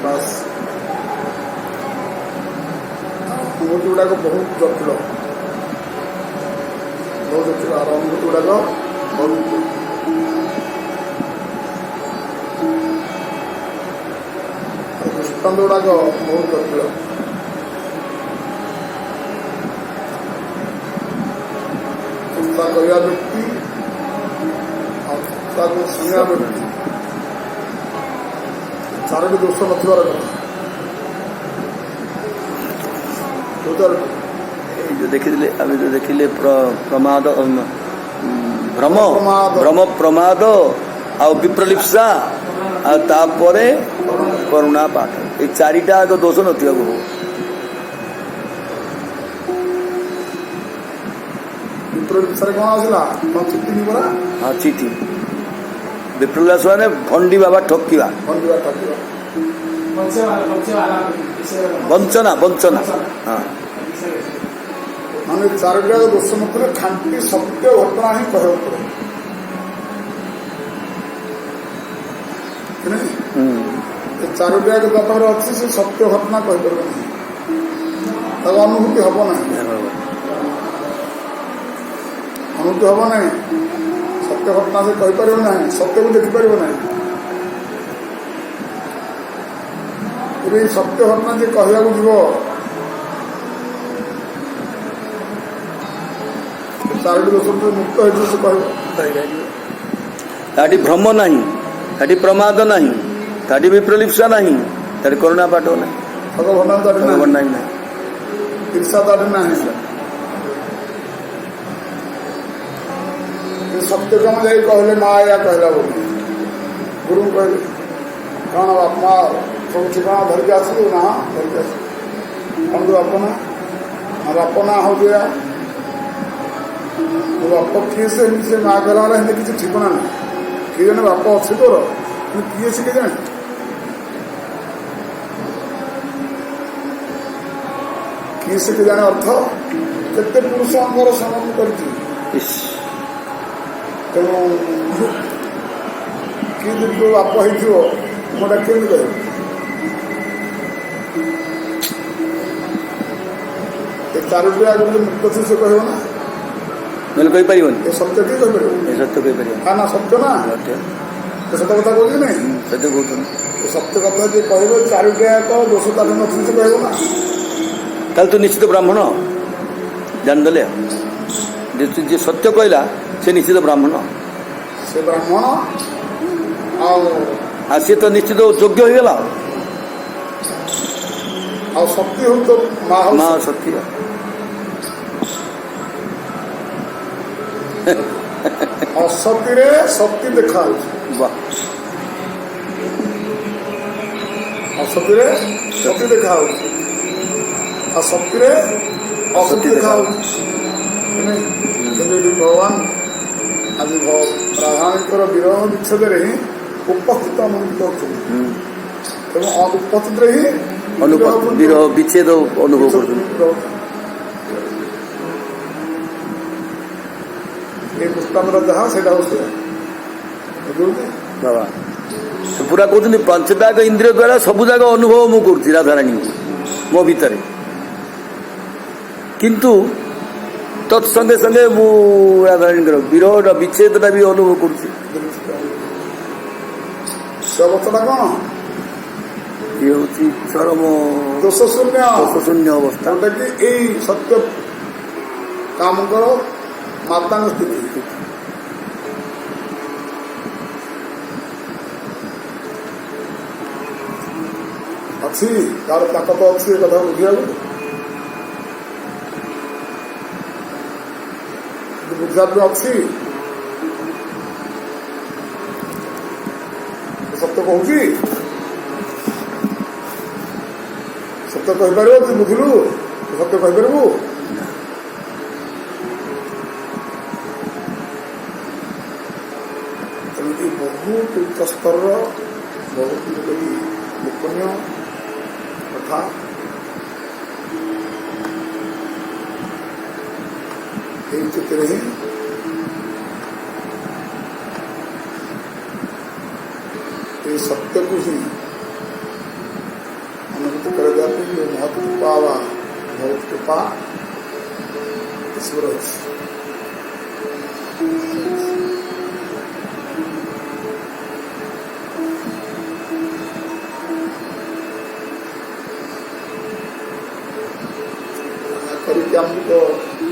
बास अनुभूति गुड़ाक बहुत जटिल और अनुभूति गुड़ाक बहुत दृष्टांत गुड़ाक बहुत जटिल चिंता करवा व्यक्ति शुणा व्यक्ति चारोटी दोष नथार जो देखिले अभी जो देखिले प्रमाद भ्रम भ्रम प्रमाद आ विप्रलिप्सा आ तापरे करुणा पाठ ये चारिटा तो दोष नथिबा ବିଷୟରେ କ'ଣ ଆସିଲା କ'ଣ ଚିଠି ପରା ହଁ ଚିଠି ବିପ୍ରଦାସ ମାନେ ଭଣ୍ଡି ବାବା ଠକିବା ଖଣ୍ଡିବା ଠକିବା ବଞ୍ଚନା ବଞ୍ଚନା ହଁ ମାନେ ଚାରୋଟିଯାକ ଦୋଷ ନଥିଲେ ଖାଣ୍ଟି ସତ୍ୟ ଘଟଣା ହିଁ କହିବାକୁ ପଡେ ଚାରୋଟିଯାକ ଯାହା ପାଖରେ ଅଛି ସେ ସତ୍ୟ ଘଟଣା କହିପାରିବ ନାହିଁ ତାକୁ ଅନୁଭୂତି ହବ ନାହିଁ ଅନୁଭୂତି ହବ ନାହିଁ ସତ୍ୟ ଘଟଣା ସେ କହିପାରିବ ନାହିଁ ସତ୍ୟକୁ ଦେଖିପାରିବ ନାହିଁ ଏବେ ଏଇ ସତ୍ୟ ଘଟଣା ଯେ କହିବାକୁ ଯିବ ଚାରୋଟି ଦୋଷରୁ ମୁକ୍ତ ହେଇଯିବ ସେ କହିବ ତାଠି ଭ୍ରମ ନାହିଁ ତାଠି ପ୍ରମାଦ ନାହିଁ ତାଠି ବିପ୍ରଲିପ୍ସା ନାହିଁ ତାଠି କରୁଣା ପାଠ ନାହିଁ ଭଗବାନ ନାହିଁ ଈର୍ଷା ତାଠି ନାହିଁ ସତ୍ୟକୁ ଆମେ ଯାଇ କହିଲେ ମା ଏୟା କହିଲା ବୋଲି ଗୁରୁଙ୍କୁ କହିଲେ କ'ଣ ବାପା ମା ସବୁ ଠିକଣା ଧରିକି ଆସିବୁ ନା ଧରିକି ଆସିବୁ କ'ଣ ତୁ ବାପ ନା ବାପ ନା ହଉଛି ମୋ ବାପ କିଏ ସେ ମା କହିଲା ବେଳେ ସେମିତି କିଛି ଠିକଣା ନାହିଁ କିଏ ଜଣେ ବାପ ଅଛି ତୋର କିନ୍ତୁ କିଏ ସେ କେଜାଣି କିଏ ସେ କେଜାଣି ଅର୍ଥ କେତେ ପୁରୁଷ ଅଙ୍ଗର ସମାପନ କରିଛି ତେଣୁ କିଏ ଯଦି ତୋ ବାପ ହେଇଥିବ ମୋଟା କେମିତି କହିବ ଏ ଚାରୋଟି ଆଗରୁ ମୁକ୍ତ ସେ କହିବ ନା ନହେଲେ କହିପାରିବନି ଏ ସତ୍ୟ କିଏ କହିପାରିବ ଏ ସତ୍ୟ କହିପାରିବନି ନା ସତ୍ୟ ନା ଏ ସତ୍ୟ କଥା କହୁଛି ନାଇଁ ସତ୍ୟ କହୁଛନ୍ତି ଏ ସତ୍ୟ କଥା ଯିଏ କହିବ ଚାରୋଟି ଯାକ ଦୋଷ ତାର ନଥିଲେ ସେ କହିବ ନା ତାହେଲେ ତୁ ନିଶ୍ଚିତ ବ୍ରାହ୍ମଣ ଜାଣିଦେଲେ ଯିଏ ସତ୍ୟ କହିଲା ସେ ନିଶ୍ଚିତ ବ୍ରାହ୍ମଣ ସେ ବ୍ରାହ୍ମଣ ଆଉ ସିଏ ତ ନିଶ୍ଚିତ ଯୋଗ୍ୟ ହେଇଗଲା ଆଉ ଶକ୍ତି ହଉ ତ ମା ଶକ୍ତି ଅସତିରେ ଶକ୍ତି ଦେଖାଯାଉଛି ଅସତିରେ ଶକ୍ତି ଦେଖାଯାଉଛି ଆଉ ଶକ୍ତିରେ ଅସତି ଦେଖାଯାଉଛି କିନ୍ତୁ ଏଠି ଭଗବାନ ଆଜି ରାଧାଙ୍କର ବିରହ ବିଚ୍ଛେଦରେ ହିଁ ଉପସ୍ଥିତ ଅନୁଭୂତି କରୁଛନ୍ତି ଏବଂ ଅନୁପସ୍ଥିତରେ ହିଁ ବିରହ ବିଚ୍ଛେଦ ଅନୁଭବ କରୁଛନ୍ତି ଏ ପୁସ୍ତକର ଯାହା ସେଇଟା ହଉଛି ବାବା ପୁରା କହୁଛନ୍ତି ପାଞ୍ଚଟାକ ଇନ୍ଦ୍ରିୟ ଦ୍ଵାରା ସବୁ ଯାକ ଅନୁଭବ ମୁଁ କରୁଛି ରାଧାରାଣୀଙ୍କୁ ମୋ ଭିତରେ କିନ୍ତୁ ତତ୍ସଙ୍ଗେ ସଙ୍ଗେ ମୁଁ ରାଧାରାଣୀଙ୍କର ବିରହଟା ବିଚ୍ଛେଦଟା ବି ଅନୁଭବ କରୁଛି ସେ ଅବସ୍ଥାଟା କ'ଣ ଇଏ ହେଉଛି ଚରମ ଦୋଷଶୂନ୍ୟ ଅବସ୍ଥା ଯୋଉଟାକି ଏଇ ସତ୍ୟ କାମଙ୍କର ମାତାଙ୍କ ସ୍ଥିତି ଅଛି ତାର ତାକତ ଅଛି ଏ କଥା ବୁଝିବାକୁ ବୁଝିବାକୁ ଅଛି ସତ୍ୟ କହୁଛି ସତ୍ୟ କହିପାରିବ ତୁ ବୁଝିଲୁ ସତ୍ୟ କହିପାରିବୁ ଏମିତି ବହୁତ ଉଚ୍ଚ ସ୍ତରର ବହୁତ ଗୋପନୀୟ କଥା ଏଇ ଚିତ୍ରରେ ହିଁ ये सत्य को ही अनुभूति कर जाती है महत कृपा व बहुत कृपा ईश्वर करके हमको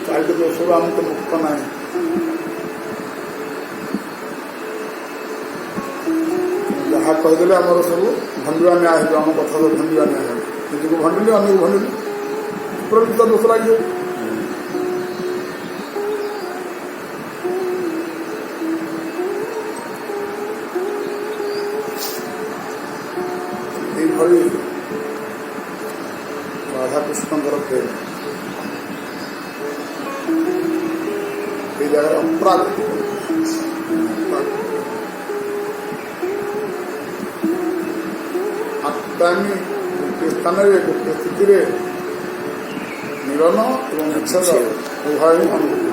चाहे तो दोषों हमको मुक्त नहीं ଯାହା କହିଦେଲେ ଆମର ସବୁ ଭଣ୍ଡିବା ନ୍ୟାୟ ହେବ ଆମ କଥା ସବୁ ଭଣ୍ଡିବା ନ୍ୟାୟ ହେବ ନିଜକୁ ଭଣ୍ଡିଲେ ଅନ୍ୟକୁ ଭଣ୍ଡିଲେ ପ୍ରକୃତ ଦୋଷ ଲାଗିବ ଏଇଭଳି ରାଧାକୃଷ୍ଣଙ୍କର ପ୍ରେମ ଜାଗାରେ ଅପରାଧ ଆତ୍ମାନି ଗୋଟିଏ ସ୍ଥାନରେ ଗୋଟିଏ ସ୍ଥିତିରେ ମିଳନ ଏବଂ ବିଚ୍ଛେଦ ଉଭୟ ହିଁ ଅନୁଭୂତି।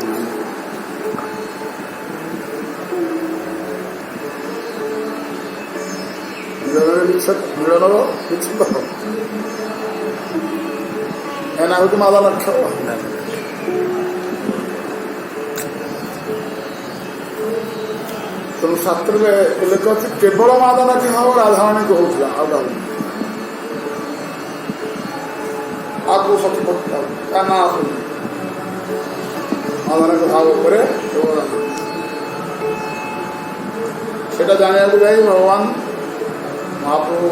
ମିଳନର ବିଚ୍ଛେଦ ଏନା ହେଉଛି ମାଦା ଲକ୍ଷ୍ୟ। ତେଣୁ ଶାସ୍ତ୍ରରେ ଉଲ୍ଲେଖ ଅଛି କେବଳ ମାଦା ଲକ୍ଷ୍ୟ ଭାବ ରାଧାରାଣୀକୁ ହେଉଥିଲା ଆଉ କାହାକୁ ଆଗକୁ ସତୀ ପଡ଼ିଥିଲା ତା ନାଁ ଆସୁନି ମାଦାନକ ଭାବ ଉପରେ କେବଳ ସେଟା ଜାଣିବାକୁ ଯାଇ ଭଗବାନ ମହାପ୍ରଭୁ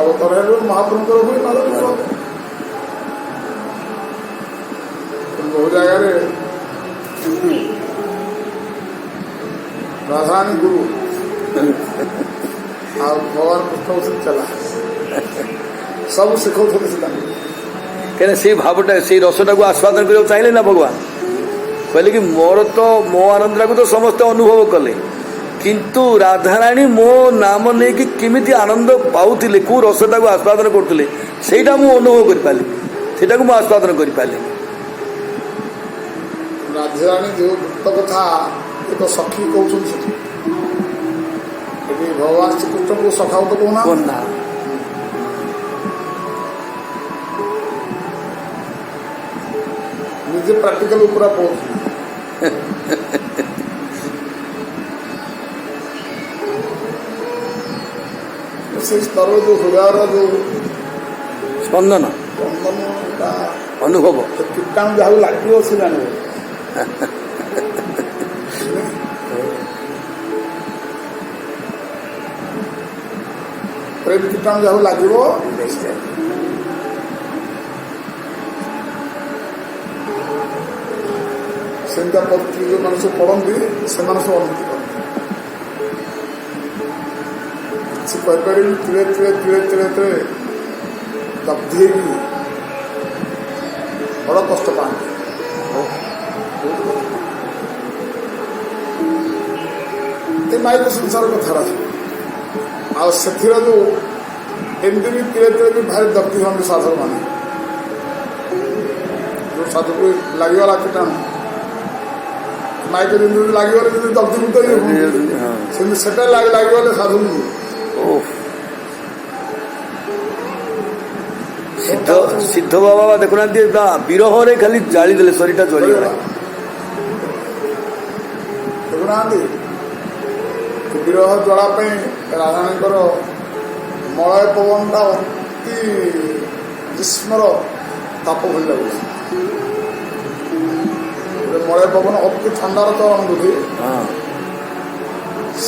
ଅବତାର ହେଲେ ମହାପ୍ରଭୁଙ୍କର ହୁଏ ମାଦକ ଭାବ। ବହୁ ଜାଗାରେ ରାଧାରାଣୀ ଗୁରୁ ଆଉ ଭଗବାନ କୃଷ୍ଣ ହଉଛନ୍ତି ଚଲା ସବୁ ଶିଖଉଛନ୍ତି ସେ ତାଙ୍କୁ କାହିଁକିନା ସେଇ ଭାବଟା ସେଇ ରସଟାକୁ ଆସ୍ୱାଦନ କରିବାକୁ ଚାହିଁଲେ ନା ଭଗବାନ କହିଲେ କି ମୋର ତ ମୋ ଆନନ୍ଦଟାକୁ ତ ସମସ୍ତେ ଅନୁଭବ କଲେ କିନ୍ତୁ ରାଧାରାଣୀ ମୋ ନାମ ନେଇକି କେମିତି ଆନନ୍ଦ ପାଉଥିଲେ କେଉଁ ରସଟାକୁ ଆସ୍ୱାଦନ କରୁଥିଲେ ସେଇଟା ମୁଁ ଅନୁଭବ କରିପାରିଲି ସେଇଟାକୁ ମୁଁ ଆସ୍ୱାଦନ କରିପାରିଲି। ରାଧାରାଣୀ ଯେଉଁ ବୃତ୍ତ କଥା ଏକ ସଖୀ କହୁଛନ୍ତି ସେଠି ଏଠି ଭଗବାନ ଶ୍ରୀକୃଷ୍ଣଙ୍କୁ ସଖାଉ ତ କହୁନା ନିଜେ ପ୍ରାକ୍ଟିକାଲ ଉପରେ ପହୁଛି ସେ ସ୍ତରରେ ଯେଉଁ ହୃଦୟର ଯେଉଁ ସ୍ପନ୍ଦନ ଅନୁଭବ କୀଟାଣୁ ଯାହାକୁ ଲାଗିବ ସେ ଜାଣିବ। ପ୍ରେମ କୀଟାଣୁ ଯାହାକୁ ଲାଗିବ ସେମିତିଆ ପରିସ୍ଥିତି ଯେଉଁମାନେ ସବୁ ପଢ଼ନ୍ତି ସେମାନେ ସବୁ ଅନୁଭୂତି କରନ୍ତି କିଛି କହିପାରିବି ଧୀରେ ଧୀରେ ଧୀରେ ଧୀରେ ଧୀରେ ଦଗ୍ଧ ହେଇକି ବଡ଼ କଷ୍ଟ ପାଆନ୍ତି। ଏ ମାଇକ ସଂସାର କଥାର ଆଉ ସେଥିର ଯେଉଁ ଏମିତି ବି ଧୀରେ ଧୀରେ ବି ଭାରି ଦଗ୍ଧ ହୁଅନ୍ତି ସାଧକ ମାନେ ଯେଉଁ ସାଧୁକୁ ଲାଗିଗଲା କୀଟାଣୁ ମାଇକ ଯେମିତି ଲାଗିଗଲେ ଯଦି ଦଗ୍ଧୀଭୂତ ସେମିତି ସେଟା ଲାଗିଗଲେ ସାଧୁକୁ ସିଦ୍ଧ ବାବା ଦେଖୁନାହାନ୍ତି ବିରହରେ ଖାଲି ଜାଳି ଦେଲେ ଶରୀରଟା ଜଳିଗଲା ଦେଖୁନାହାନ୍ତି ବିରହ ଜ୍ୱାଳା ପାଇଁ ରାଧାରାଣୀଙ୍କର ମଳୟ ପବନଟା ଅତି ଗ୍ରୀଷ୍ମର ତାପ ଭଳି ଲାଗୁଛି ମଳୟ ପବନ ଅତି ଥଣ୍ଡାର ତ ଅନୁଭୂତି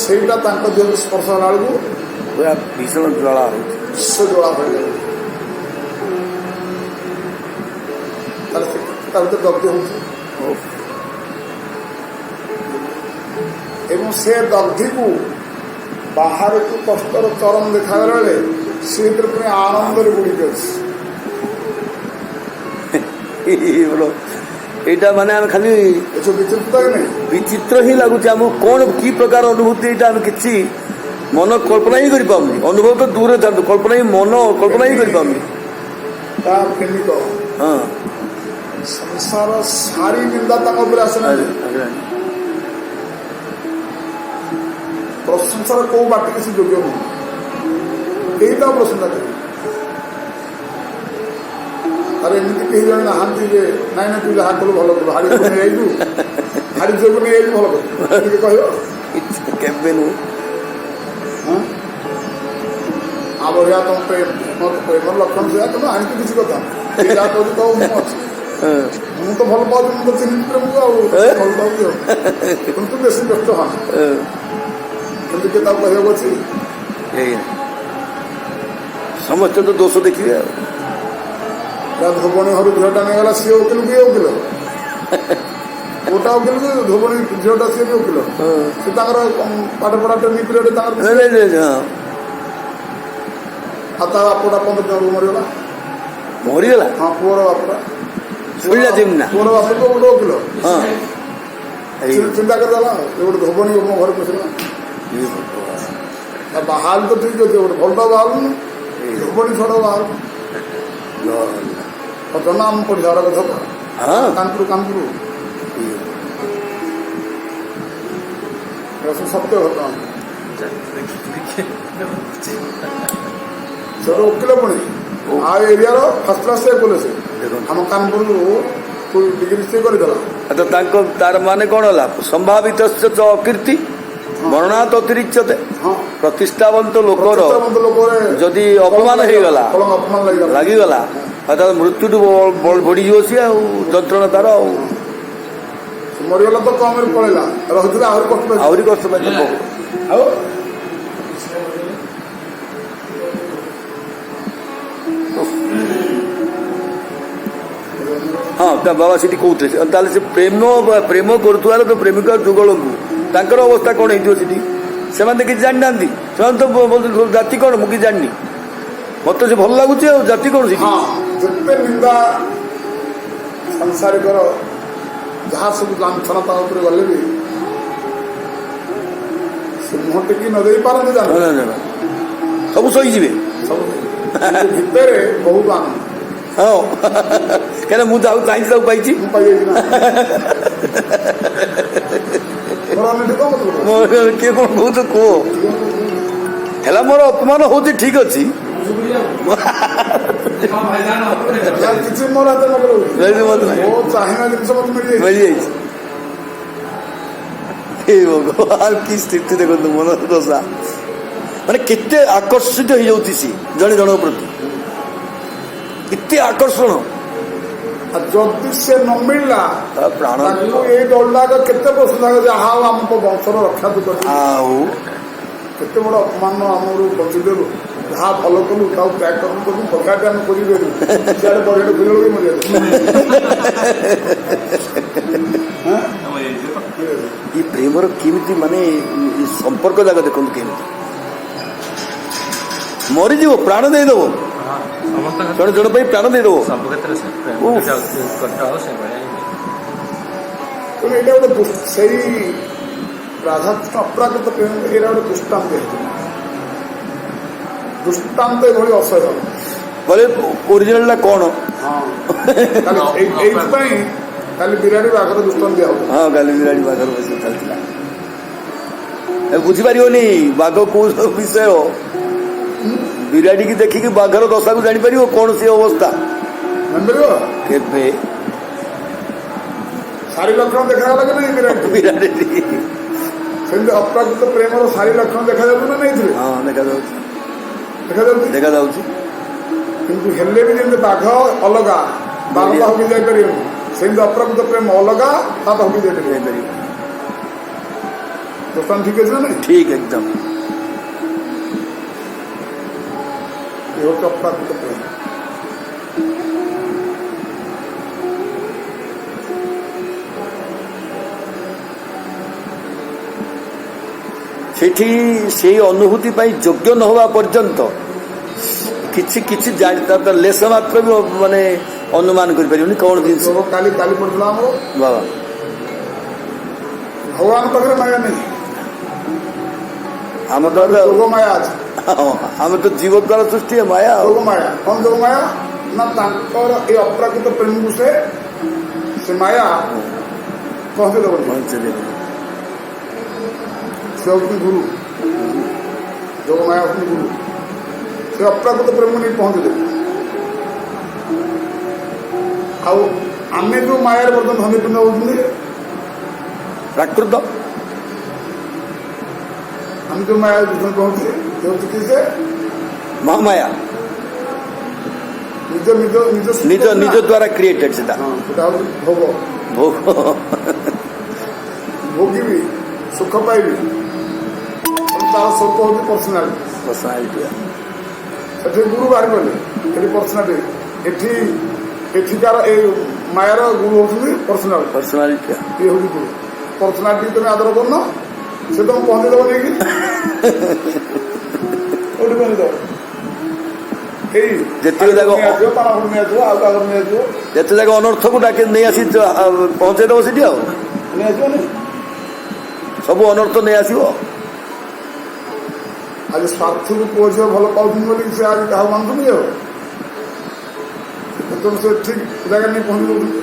ସେଇଟା ତାଙ୍କ ଦେହକୁ ସ୍ପର୍ଶ ହେଲା ବେଳକୁ ଭୀଷଣ ଜ୍ୱାଳା ହେଉଛି ବିଶ୍ୱ ଜ୍ୱାଳା ଭଳି ଲାଗୁଛି ତାହେଲେ ତା ଭିତରେ ଦଗ୍ଧ ହେଉଛି ଏବଂ ସେ ଦଗ୍ଧିକୁ ବାହାରକୁ କଷ୍ଟର ଚରମ ଦେଖାଗଲା ବେଳେ ସେ ଭିତରେ ପୁଣି ଆନନ୍ଦରେ ବୁଡ଼ିକି ଅଛି। এইটা মানে আমি খালি বিচিত্র ହିଁ ଲାଗୁଛି ଆମକୁ କ'ଣ କି ପ୍ରକାର ଅନୁଭୂତି ଏଇଟା ଆମେ କିଛି ମନ କଳ୍ପନା ହିଁ କରିପାରୁନି ଅନୁଭବ ତ ଦୂରରେ ଥାନ୍ତୁ କଳ୍ପନା ହିଁ ମନ କଳ୍ପନା ହିଁ କରିପାରୁନି। ତା ପ୍ରେମିକ ସଂସାର ସାରି ନିନ୍ଦା ତାଙ୍କ ଉପରେ ଆସିଲାଣି ପ୍ରଶଂସାର କୋଉ ବାଟ କିଛି ଯୋଗ୍ୟ ନୁହେଁ କେହି ତ ପ୍ରଶଂସା କରିବେ ଆରେ ଏମିତି କେହି ଜଣେ ନାହାନ୍ତି ଯେ ନାଇଁ ନାଇଁ ତୁ ଯାହା କଲୁ ଭଲ କଲୁ ହାଡ଼ି ନେଇଯାଇଛୁ ହାଡ଼ି ଝିଅକୁ ନେଇଯାଇଛୁ ଭଲ କଲୁ ଟିକେ କହିବ କେବେ ନୁହେଁ ବଢ଼ିଆ ତମ ପ୍ରେମର ଲକ୍ଷଣ ସେଇଆ ତମେ ଆଣିକି କିଛି କଥା ଯାହା କହୁଛି ତ ମୁଁ ଅଛି ମୁଁ ତ ଭଲ ପାଉଛି ମୁଁ ତ ଚିହ୍ନି ପ୍ରେମକୁ ଆଉ ଭଲ ପାଉଛି ଆଉ କିନ୍ତୁ ବେଶୀ ବ୍ୟସ୍ତ ହଁ କିନ୍ତୁ କିଏ ତାକୁ କହିବାକୁ ଅଛି ସମସ୍ତେ ତ ଦୋଷ ଦେଖିବେ ଆଉ ଧୋବଣୀ ଘରୁ ଝିଅଟା ନେଇଗଲା ସିଏ ଓକିଲ କିଏ ଓକିଲ ଗୋଟା ଓକିଲ କି ଧୋବଣୀ ଝିଅଟା ସିଏ ବି ଓକିଲ ସେ ତାଙ୍କର ପାଠ ପଢା ଟ୍ରେନିଂ ପିରିୟଡ଼ ତାଙ୍କର ଆଉ ତା ବାପଟା 15 ଜଣକୁ ମରିଗଲା ମରିଗଲା ହଁ ପୁଅର ବାପଟା ପୁଅର ବାପ ତ ଗୋଟେ ଓକିଲ ଚିନ୍ତା କରିଦେଲା ଗୋଟେ ଧୋବନି ମୋ ଘରେ ପଶିଲା ବାହାରୁ ତ ଠିକ ଅଛି ଗୋଟେ ଭଲଟା ବାହାରୁନି ଧୋବନି ଛଡ ବାହାରୁ ନାମ ପଡ଼ିଶାର କଥା କାନପୁର କାନପୁର ସତ୍ୟ ଘଟଣା ସେଟା ଓକିଲ ପୁଣି ଆ ଏରିଆର ଫାର୍ଷ୍ଟ କ୍ଲାସ କଲେ ସେ ଆମ କାନପୁରରୁ डिग्री से तो तार माने कौन है संभावित अकीर्ति मरणात अतिरिच्यते प्रतिष्ठावंत लोकर जदि अपमान हो गला लगिगला मृत्यु बढ़ी सी जंत्रणा तार मरीगला तो कम पड़ेगा आहरी कष्ट हाँ बाबा सीटी कहते से प्रेम प्रेम करुवार तो प्रेमिका जुगल को तांकर अवस्था कौन हो से किसी जानी ना तो जाति कौन मुझे जानी मत से भल लगुच जाति कौन सी जिते निंदा संसारिक जहाँ सब लांछना गले भी मुह टेकी न दे पारते सब सही भितर बहुत आनंद हाँ क्या मुझे चाहिए पाई किए कौन बहुत कह है मोर अपमान हो ठीक अच्छी भगवान की स्थिति देखो मन दशा माने केते आकर्षित हो जाती सी जड़े जन प्रति इतने आकर्षण जदि से न मिलला प्राण ये डरला केते प्रश्न हाँ आम वंशर रक्षा तू कर केते बड़ अपमान आमर बचिदेलु जहाँ भल कलु त्याग करू पचाटे आम खोजी सियाड़े बरेट खुल मजा ये प्रेमर केमिति माने संपर्क जाक देखो केमिति मरीज प्राण देदेव जन जन प्राण देदेव से राधाकृष्ण अपराकृत प्रेम यहाँ गोटे दृष्टान्त दृष्टान्त ये असह्य बोले ओरिजिनल कौन हाँ खाली बिराड़ी बाघर दृष्टान्त दिया हाँ खाली बिराड़ी बाघर चलता बुझीपार बाघ कौ विषय बिराड़ी की देखिकी बाघर दशा को जापर कौन सी अवस्था केवे सारी लक्षण देखा कि नहीं बिराड़ी से अपराकृत प्रेम सारी लक्षण देखा ना नहीं हाँ देखा देखा किंतु हेले भी जमी बाघ अलग बाघ तो हकी जापर से अपराकृत प्रेम अलग ता हकी जापर दोस्तान ठीक है ना ठीक एकदम ये अपराकृत प्रेम से अनुभूति योग्य न होगा पर्यंत किछि किछि लेस मात्र भी माने अनुमान कर परिबनी कौन दिन काली काली पड़ला बाबा भगवान पाखे माया नहीं आम तो जोग माया आज आम तो जीव द्वारा सृष्टि है माया जोग माया कौन जोग माया ना ये अपराकृत प्रेम को से माया पहुंचे से गुरु जोग माया अपनी गुरु से अपराकृत प्रेम को नहीं पहुंचे आम जो मायार बर्तन धनी पिंड होती प्राकृत हम जो माया पहुंचे किसे महामाया निज निज निज निज निज द्वारा क्रिएटेड से भोग भोग भोगी सुख पाइबी तार स्वरूप हूँ पर्सनालीटी पर्सनालीटी से गुरु बाहर गले ये पर्सनालीटी एठिकार मायार गुरु होती पर्सनालीटी ये हूँ गुरु पर्सनालीटी तुम आदर करना से तुम पहुंचे देव नहीं जिते जाक अनर्थ को डाके नहीं आसी पहुंचे देव सीटी ସବୁ ଅନର୍ଥ ନେଇ ଆସିବ। ଆଜି ସ୍ୱାର୍ଥକୁ ପୁଅ ଝିଅ ଭଲ ପାଉଛନ୍ତି ବୋଲି ସେ ଆଜି କାହାକୁ ମାନୁଛନ୍ତି ଆଉ ତେଣୁ ସେ ଠିକ ଜାଗାରେ ନେଇ ପହଞ୍ଚି ଦଉଛନ୍ତି।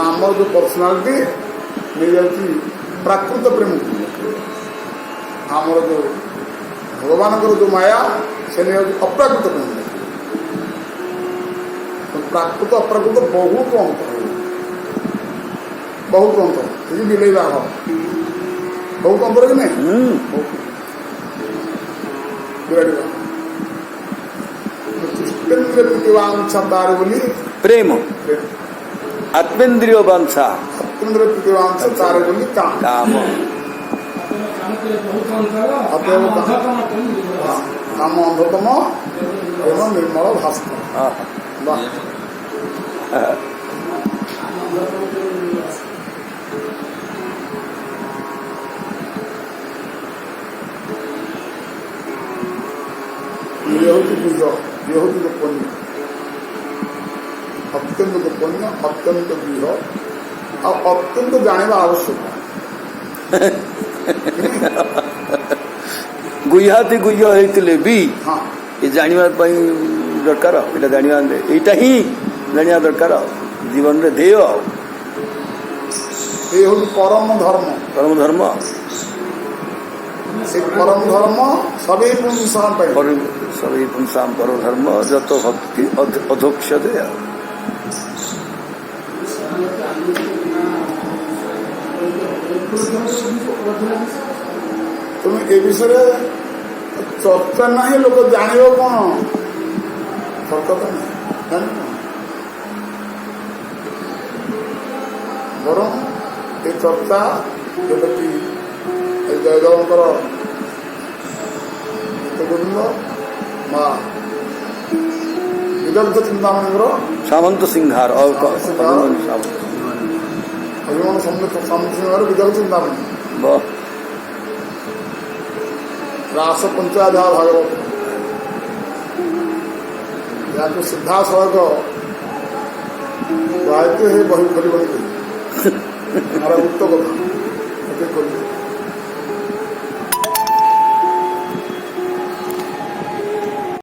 ଆମର ଯୋଉ ପର୍ସନାଲିଟି ନେଇଯାଉଛି ପ୍ରାକୃତ ପ୍ରେମ, ଆମର ଯୋଉ ଭଗବାନଙ୍କର ଯୋଉ ମାୟା ସେ ନେଇଯାଉଛି ଅପ୍ରାକୃତ ପ୍ରେମ। ପ୍ରାକୃତ ଅପ୍ରାକୃତ ବହୁତ ଅନ୍ତର, ବହୁତ ଅନ୍ତର। ସେ ବିଲେଇ ବାଘ ବହୁତ ଅନ୍ତର କି ନାହିଁ? ବିରାଡ଼ି ବାଘ ତାର ବୋଲି ପ୍ରେମ, ଆତ୍ମେନ୍ଦ୍ରିୟ ବାଂଛା, ଆତ୍ମେନ୍ଦ୍ରିୟ ପ୍ରୀତିବାଂଶ ତାର ବୋଲି କାମ। କାମ ଅନ୍ଧତମ ପ୍ରେମ ନିର୍ମଳ ଭାସ୍କର। ଇଏ ହେଉଛି ବୀଜ, ଇଏ ହେଉଛି ଗୋପନୀୟ, ଅତ୍ୟନ୍ତ ଗୋପନୀୟ, ଅତ୍ୟନ୍ତ ବୀଜ ଆଉ ଅତ୍ୟନ୍ତ ଜାଣିବା ଆବଶ୍ୟକ। ଗୁହ୍ୟାତି ଗୁହ୍ୟ ହେଇଥିଲେ ବି ହଁ ଏ ଜାଣିବା ପାଇଁ ଦରକାର। ଏଇଟା ଜାଣିବା, ଏଇଟା ହିଁ ଜାଣିବା ଦରକାର ଜୀବନରେ ଧ୍ୟେୟ। এই হল পরম ধর্ম। পরম ধর্ম, সেই পরম ধর্ম সবই পুংসাম পাই, সবই পুংসাম পরম ধর্ম যত ভক্তি অধোক্ষদে। তুমি এ বিষয়ে চর্চা ନାହିଁ, লোক জাଣିବ କଣ? ସତତା ନାହିଁ, ଜାଣିବ ବରଂ ଏ ଚର୍ଚ୍ଚା ଯେମିତି ଜୟଦେବଙ୍କର ଗୋବିନ୍ଦ ମା ବିଦଗ୍ଧ ଚିନ୍ତାମଣିଙ୍କର ସାମନ୍ତ ସିଂହାର ହରିମନ ସାମନ୍ତ ସିଂହାର ବିଦଗ୍ଧ ଚିନ୍ତାମଣି ରାସ ପଞ୍ଚାଧ୍ୟାୟ ଭାଗବତ, ଯାହାକୁ ସିଧାସଳଖ ଗାୟତ୍ରୀ ହେ ବହି ଖୋଲି ବହି ଆମର ଉକ୍ତ କଥା